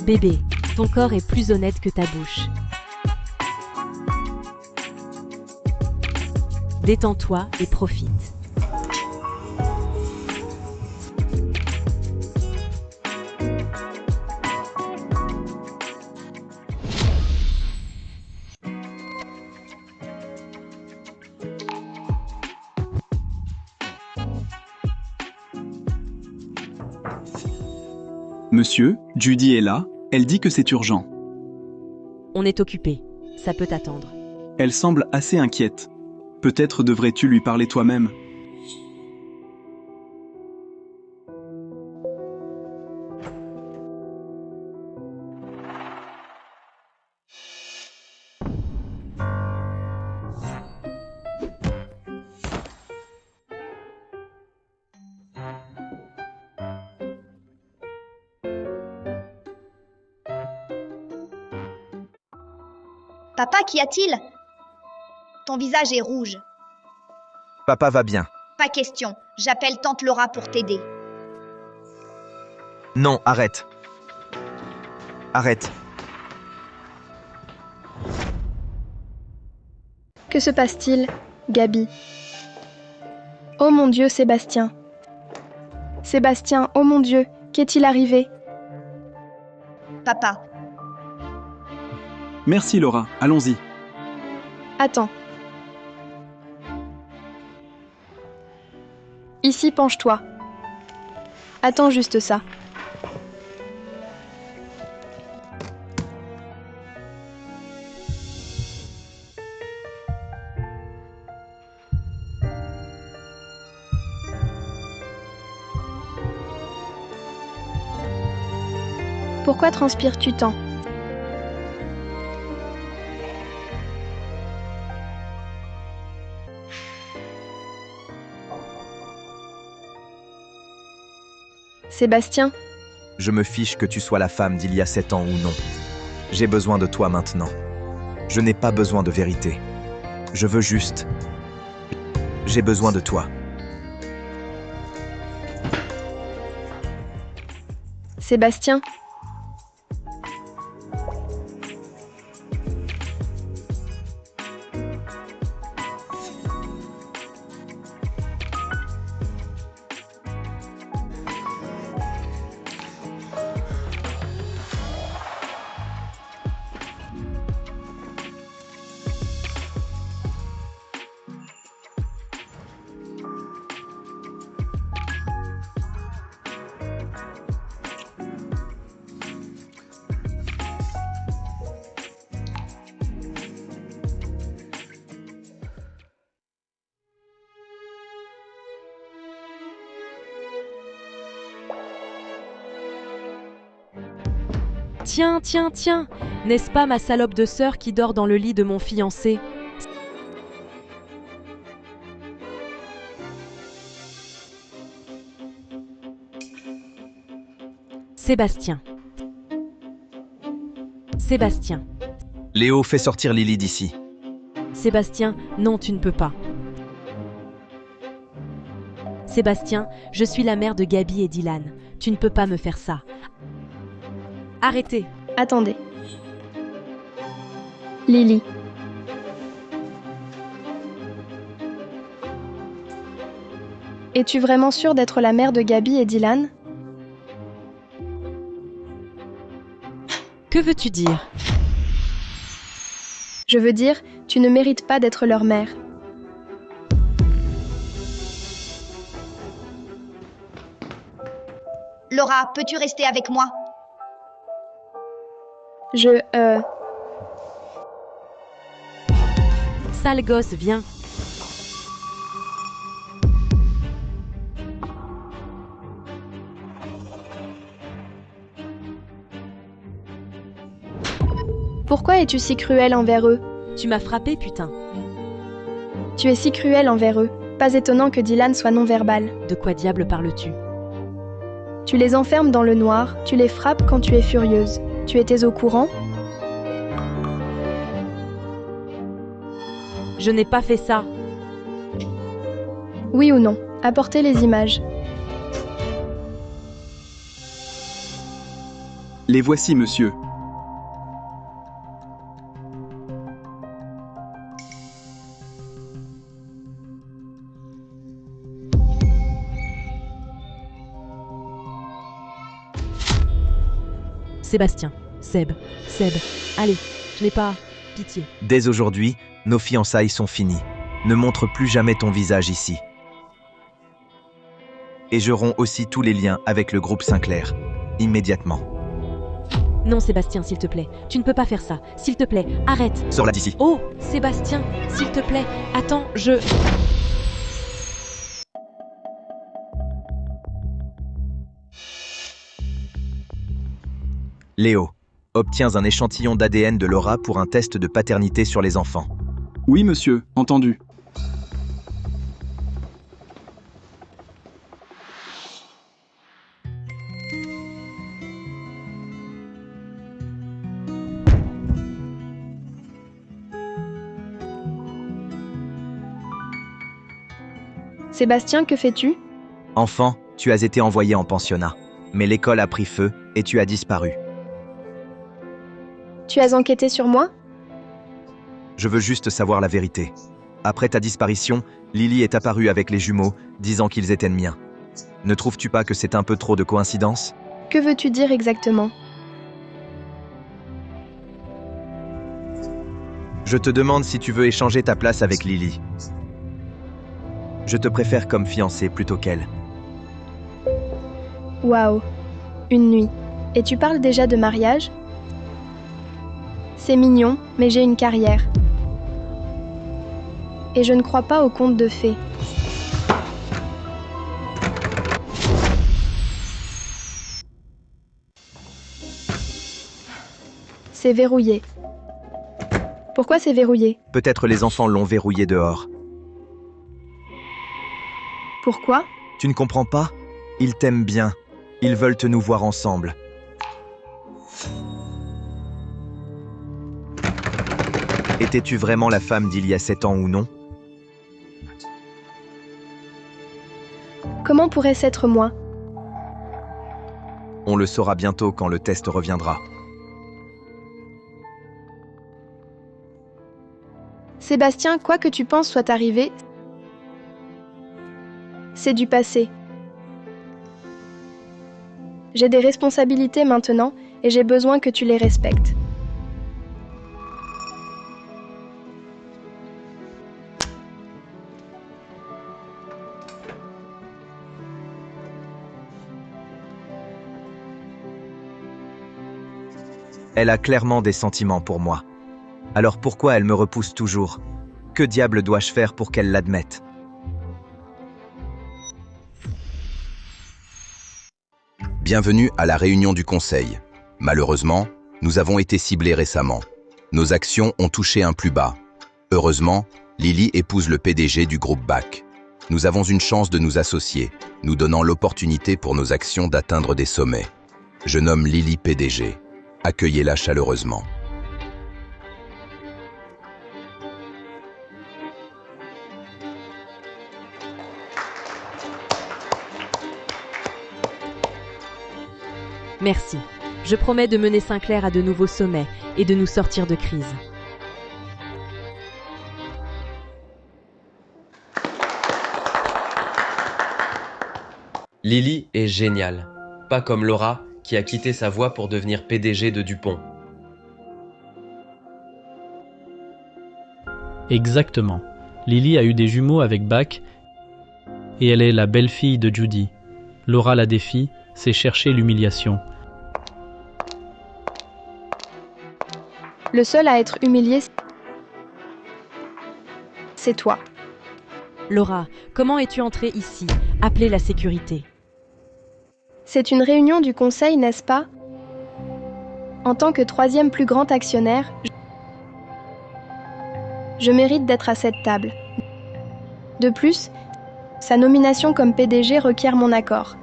Bébé, ton corps est plus honnête que ta bouche. Détends-toi et profite. Monsieur, Judy est là. Elle dit que c'est urgent. On est occupé. Ça peut attendre. Elle semble assez inquiète. Peut-être devrais-tu lui parler toi-même. Papa, qu'y a-t-il? Ton visage est rouge. Papa va bien. Pas question. J'appelle tante Laura pour t'aider. Non, arrête. Arrête. Que se passe-t-il, Gabi? Oh mon Dieu, Sébastien. Sébastien, oh mon Dieu, qu'est-il arrivé? Papa, Merci Laura, allons-y. Attends. Ici, penche-toi. Attends juste ça. Pourquoi transpires-tu tant? Sébastien, Je me fiche que tu sois la femme d'il y a 7 ans ou non. J'ai besoin de toi maintenant. Je n'ai pas besoin de vérité. Je veux juste... J'ai besoin de toi. Sébastien. Tiens, tiens, tiens! N'est-ce pas ma salope de sœur qui dort dans le lit de mon fiancé? Sébastien. Sébastien. Léo, fais sortir Lily d'ici. Sébastien, non, tu ne peux pas. Sébastien, je suis la mère de Gabi et Dylan. Tu ne peux pas me faire ça. Arrêtez. Attendez. Lily. Es-tu vraiment sûre d'être la mère de Gabi et Dylan? Que veux-tu dire? Je veux dire, tu ne mérites pas d'être leur mère. Laura, peux-tu rester avec moi? Sale gosse, viens. Pourquoi es-tu si cruel envers eux? Tu m'as frappé, putain. Tu es si cruel envers eux. Pas étonnant que Dylan soit non-verbal. De quoi diable parles-tu? Tu les enfermes dans le noir, tu les frappes quand tu es furieuse. Tu étais au courant? Je n'ai pas fait ça. Oui ou non? Apportez les images. Les voici, monsieur. Sébastien. Seb. Allez, je n'ai pas pitié. Dès aujourd'hui, nos fiançailles sont finies. Ne montre plus jamais ton visage ici. Et je romps aussi tous les liens avec le groupe Sinclair. Immédiatement. Non, Sébastien, s'il te plaît. Tu ne peux pas faire ça. S'il te plaît, arrête. Sors-la d'ici. Oh, Sébastien, s'il te plaît. Attends, Léo, obtiens un échantillon d'ADN de Laura pour un test de paternité sur les enfants. Oui, monsieur, entendu. Sébastien, que fais-tu? Enfant, tu as été envoyé en pensionnat. Mais l'école a pris feu et tu as disparu. Tu as enquêté sur moi? Je veux juste savoir la vérité. Après ta disparition, Lily est apparue avec les jumeaux, disant qu'ils étaient miens. Ne trouves-tu pas que c'est un peu trop de coïncidence? Que veux-tu dire exactement? Je te demande si tu veux échanger ta place avec Lily. Je te préfère comme fiancée plutôt qu'elle. Waouh, une nuit. Et tu parles déjà de mariage? C'est mignon, mais j'ai une carrière. Et je ne crois pas aux contes de fées. C'est verrouillé. Pourquoi c'est verrouillé? Peut-être les enfants l'ont verrouillé dehors. Pourquoi? Tu ne comprends pas? Ils t'aiment bien. Ils veulent te nous voir ensemble. Étais-tu vraiment la femme d'il y a 7 ans ou non? Comment pourrait-ce être moi? On le saura bientôt quand le test reviendra. Sébastien, quoi que tu penses soit arrivé, c'est du passé. J'ai des responsabilités maintenant et j'ai besoin que tu les respectes. Elle a clairement des sentiments pour moi. Alors pourquoi elle me repousse toujours? Que diable dois-je faire pour qu'elle l'admette? Bienvenue à la réunion du conseil. Malheureusement, nous avons été ciblés récemment. Nos actions ont touché un plus bas. Heureusement, Lily épouse le PDG du groupe BAC. Nous avons une chance de nous associer, nous donnant l'opportunité pour nos actions d'atteindre des sommets. Je nomme Lily PDG. Accueillez-la chaleureusement. Merci. Je promets de mener Sinclair à de nouveaux sommets et de nous sortir de crise. Lily est géniale. Pas comme Laura, qui a quitté sa voie pour devenir PDG de Dupont. Exactement. Lily a eu des jumeaux avec Bach et elle est la belle-fille de Judy. Laura la défie, c'est chercher l'humiliation. Le seul à être humilié, c'est toi. Laura, comment es-tu entrée ici? Appelez la sécurité. C'est une réunion du conseil, n'est-ce pas? En tant que troisième plus grand actionnaire, je mérite d'être à cette table. De plus, sa nomination comme PDG requiert mon accord.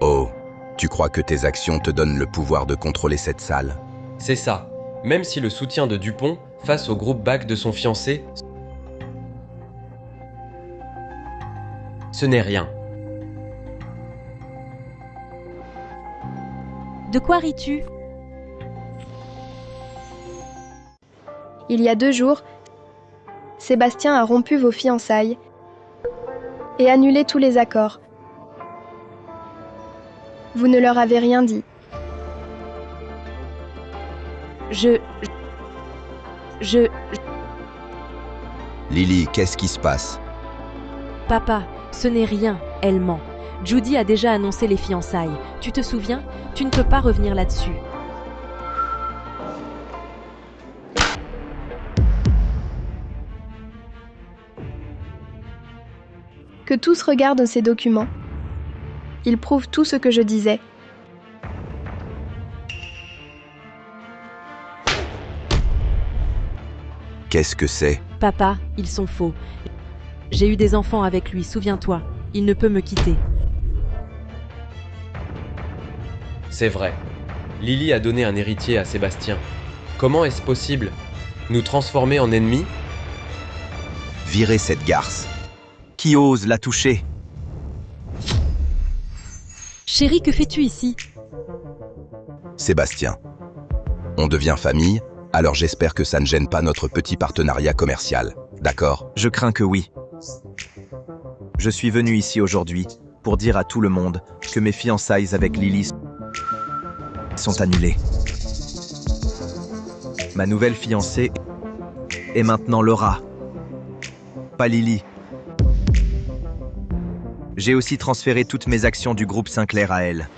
Oh, tu crois que tes actions te donnent le pouvoir de contrôler cette salle? C'est ça. Même si le soutien de Dupont face au groupe BAC de son fiancé, ce n'est rien. De quoi ris-tu? Il y a 2 jours, Sébastien a rompu vos fiançailles et annulé tous les accords. Vous ne leur avez rien dit. Lily, qu'est-ce qui se passe? Papa, ce n'est rien, elle ment. Judy a déjà annoncé les fiançailles. Tu te souviens? Tu ne peux pas revenir là-dessus. Que tous regardent ces documents. Ils prouvent tout ce que je disais. Qu'est-ce que c'est? Papa, ils sont faux. J'ai eu des enfants avec lui, souviens-toi. Il ne peut me quitter. C'est vrai. Lily a donné un héritier à Sébastien. Comment est-ce possible? Nous transformer en ennemis? Virez cette garce. Qui ose la toucher? Chérie, que fais-tu ici? Sébastien, on devient famille, alors j'espère que ça ne gêne pas notre petit partenariat commercial, d'accord? Je crains que oui. Je suis venu ici aujourd'hui pour dire à tout le monde que mes fiançailles avec Lily sont annulées. Ma nouvelle fiancée est maintenant Laura, pas Lily. J'ai aussi transféré toutes mes actions du groupe Sinclair à elle.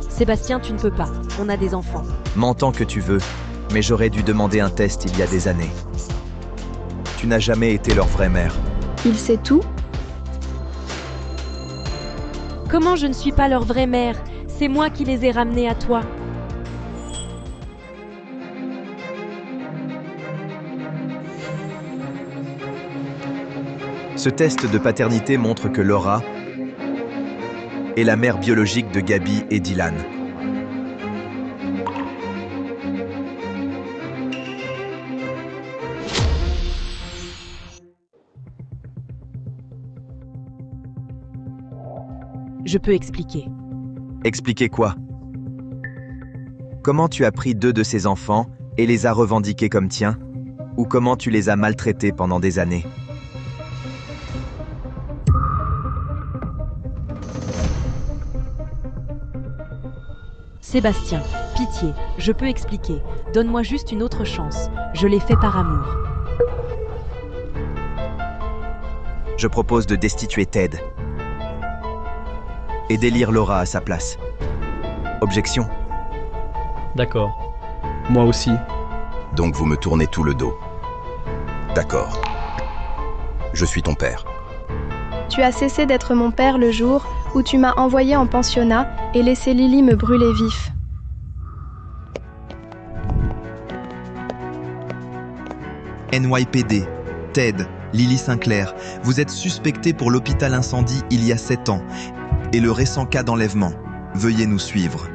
Sébastien, tu ne peux pas. On a des enfants. M'entends que tu veux, mais j'aurais dû demander un test il y a des années. Tu n'as jamais été leur vraie mère. Il sait tout? Comment je ne suis pas leur vraie mère? C'est moi qui les ai ramenés à toi. Ce test de paternité montre que Laura est la mère biologique de Gabi et Dylan. Je peux expliquer. Expliquer quoi? Comment tu as pris 2 de ces enfants et les as revendiqués comme tiens? Ou comment tu les as maltraités pendant des années? Sébastien, pitié, je peux expliquer. Donne-moi juste une autre chance. Je l'ai fait par amour. Je propose de destituer Ted et d'élire Laura à sa place. Objection? D'accord. Moi aussi. Donc vous me tournez tout le dos. D'accord. Je suis ton père. Tu as cessé d'être mon père le jour où tu m'as envoyé en pensionnat et laissé Lily me brûler vif. NYPD, Ted, Lily Sinclair, vous êtes suspectés pour l'hôpital incendie il y a 7 ans et le récent cas d'enlèvement. Veuillez nous suivre.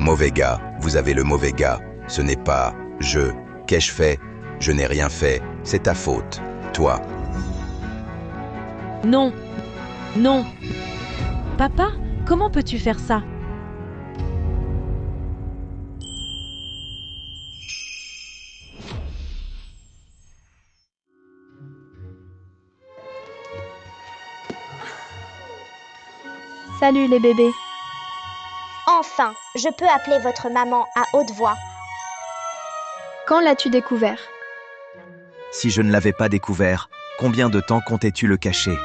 Mauvais gars, vous avez le mauvais gars. Ce n'est pas « je ». Qu'ai-je fait? Je n'ai rien fait. C'est ta faute. Toi. Non. Non. Papa, comment peux-tu faire ça? Salut les bébés. Enfin, je peux appeler votre maman à haute voix. Quand l'as-tu découvert? Si je ne l'avais pas découvert, combien de temps comptais-tu le cacher?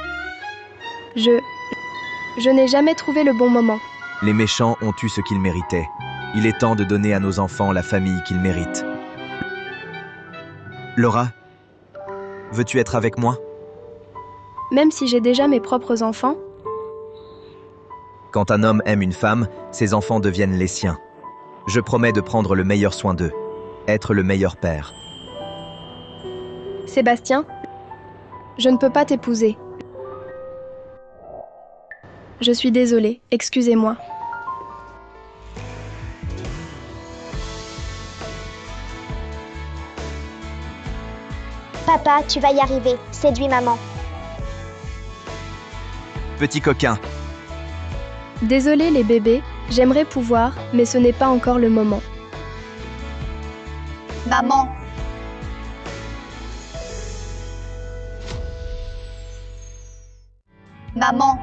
Je n'ai jamais trouvé le bon moment. Les méchants ont eu ce qu'ils méritaient. Il est temps de donner à nos enfants la famille qu'ils méritent. Laura, veux-tu être avec moi? Même si j'ai déjà mes propres enfants? Quand un homme aime une femme, ses enfants deviennent les siens. Je promets de prendre le meilleur soin d'eux, être le meilleur père. Sébastien, je ne peux pas t'épouser. Je suis désolée, excusez-moi. Papa, tu vas y arriver. Séduis maman. Petit coquin. Désolée les bébés, j'aimerais pouvoir, mais ce n'est pas encore le moment. Maman. Maman.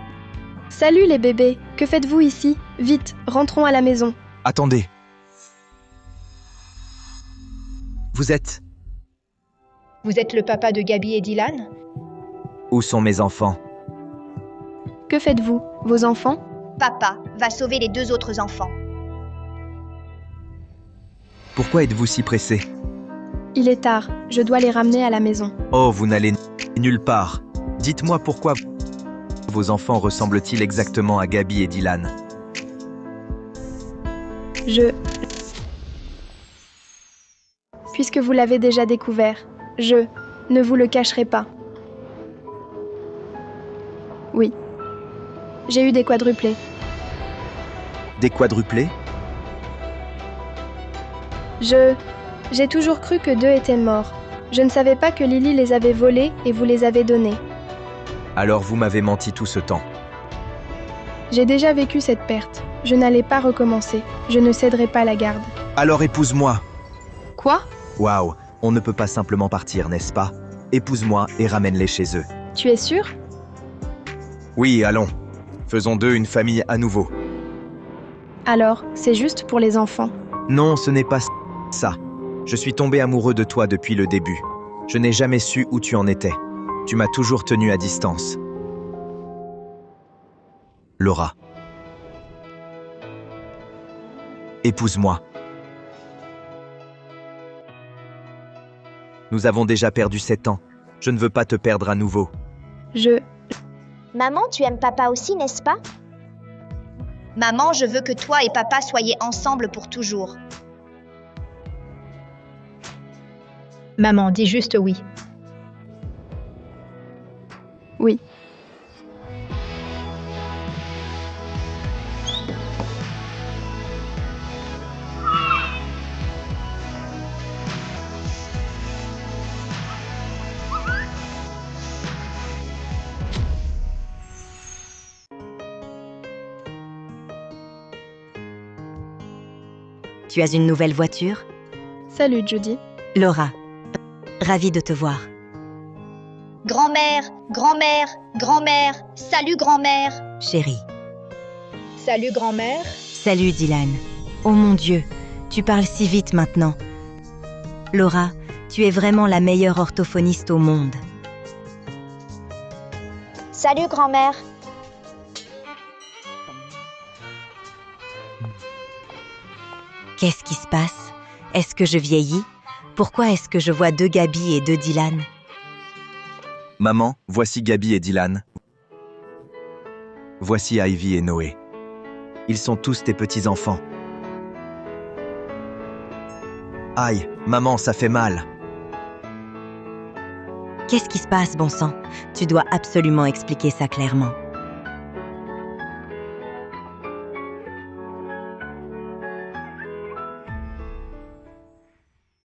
Salut les bébés, que faites-vous ici? Vite, rentrons à la maison. Attendez. Vous êtes... Vous êtes le papa de Gabi et Dylan? Où sont mes enfants? Que faites-vous? Vos enfants? Papa va sauver les 2 autres enfants. Pourquoi êtes-vous si pressé? Il est tard, je dois les ramener à la maison. Oh, vous n'allez nulle part. Dites-moi pourquoi vos enfants ressemblent-ils exactement à Gabi et Dylan? Puisque vous l'avez déjà découvert, je ne vous le cacherai pas. Oui. J'ai eu des quadruplés. Des quadruplés? J'ai toujours cru que 2 étaient morts, Je ne savais pas que Lily les avait volés et vous les avez donnés. Alors vous m'avez menti tout ce temps. J'ai déjà vécu cette perte. Je n'allais pas recommencer. Je ne céderai pas la garde. Alors épouse-moi. Quoi? Waouh, on ne peut pas simplement partir, n'est-ce pas? Épouse-moi et ramène-les chez eux. Tu es sûr? Oui, allons. Faisons d'eux une famille à nouveau. Alors, c'est juste pour les enfants. Non, ce n'est pas ça. Je suis tombé amoureux de toi depuis le début. Je n'ai jamais su où tu en étais. Tu m'as toujours tenu à distance. Laura. Épouse-moi. Nous avons déjà perdu 7 ans. Je ne veux pas te perdre à nouveau. Maman, tu aimes papa aussi, n'est-ce pas? Maman, je veux que toi et papa soyez ensemble pour toujours. Maman, dis juste oui. Oui. Tu as une nouvelle voiture? Salut Judy. Laura, ravie de te voir. Grand-mère, grand-mère, grand-mère, salut grand-mère. Chérie. Salut grand-mère. Salut Dylan. Oh mon Dieu, tu parles si vite maintenant. Laura, tu es vraiment la meilleure orthophoniste au monde. Salut grand-mère. Qu'est-ce qui se passe? Est-ce que je vieillis? Pourquoi est-ce que je vois 2 Gabi et 2 Dylan? Maman, voici Gabi et Dylan. Voici Ivy et Noé. Ils sont tous tes petits-enfants. Aïe, maman, ça fait mal. Qu'est-ce qui se passe, bon sang? Tu dois absolument expliquer ça clairement.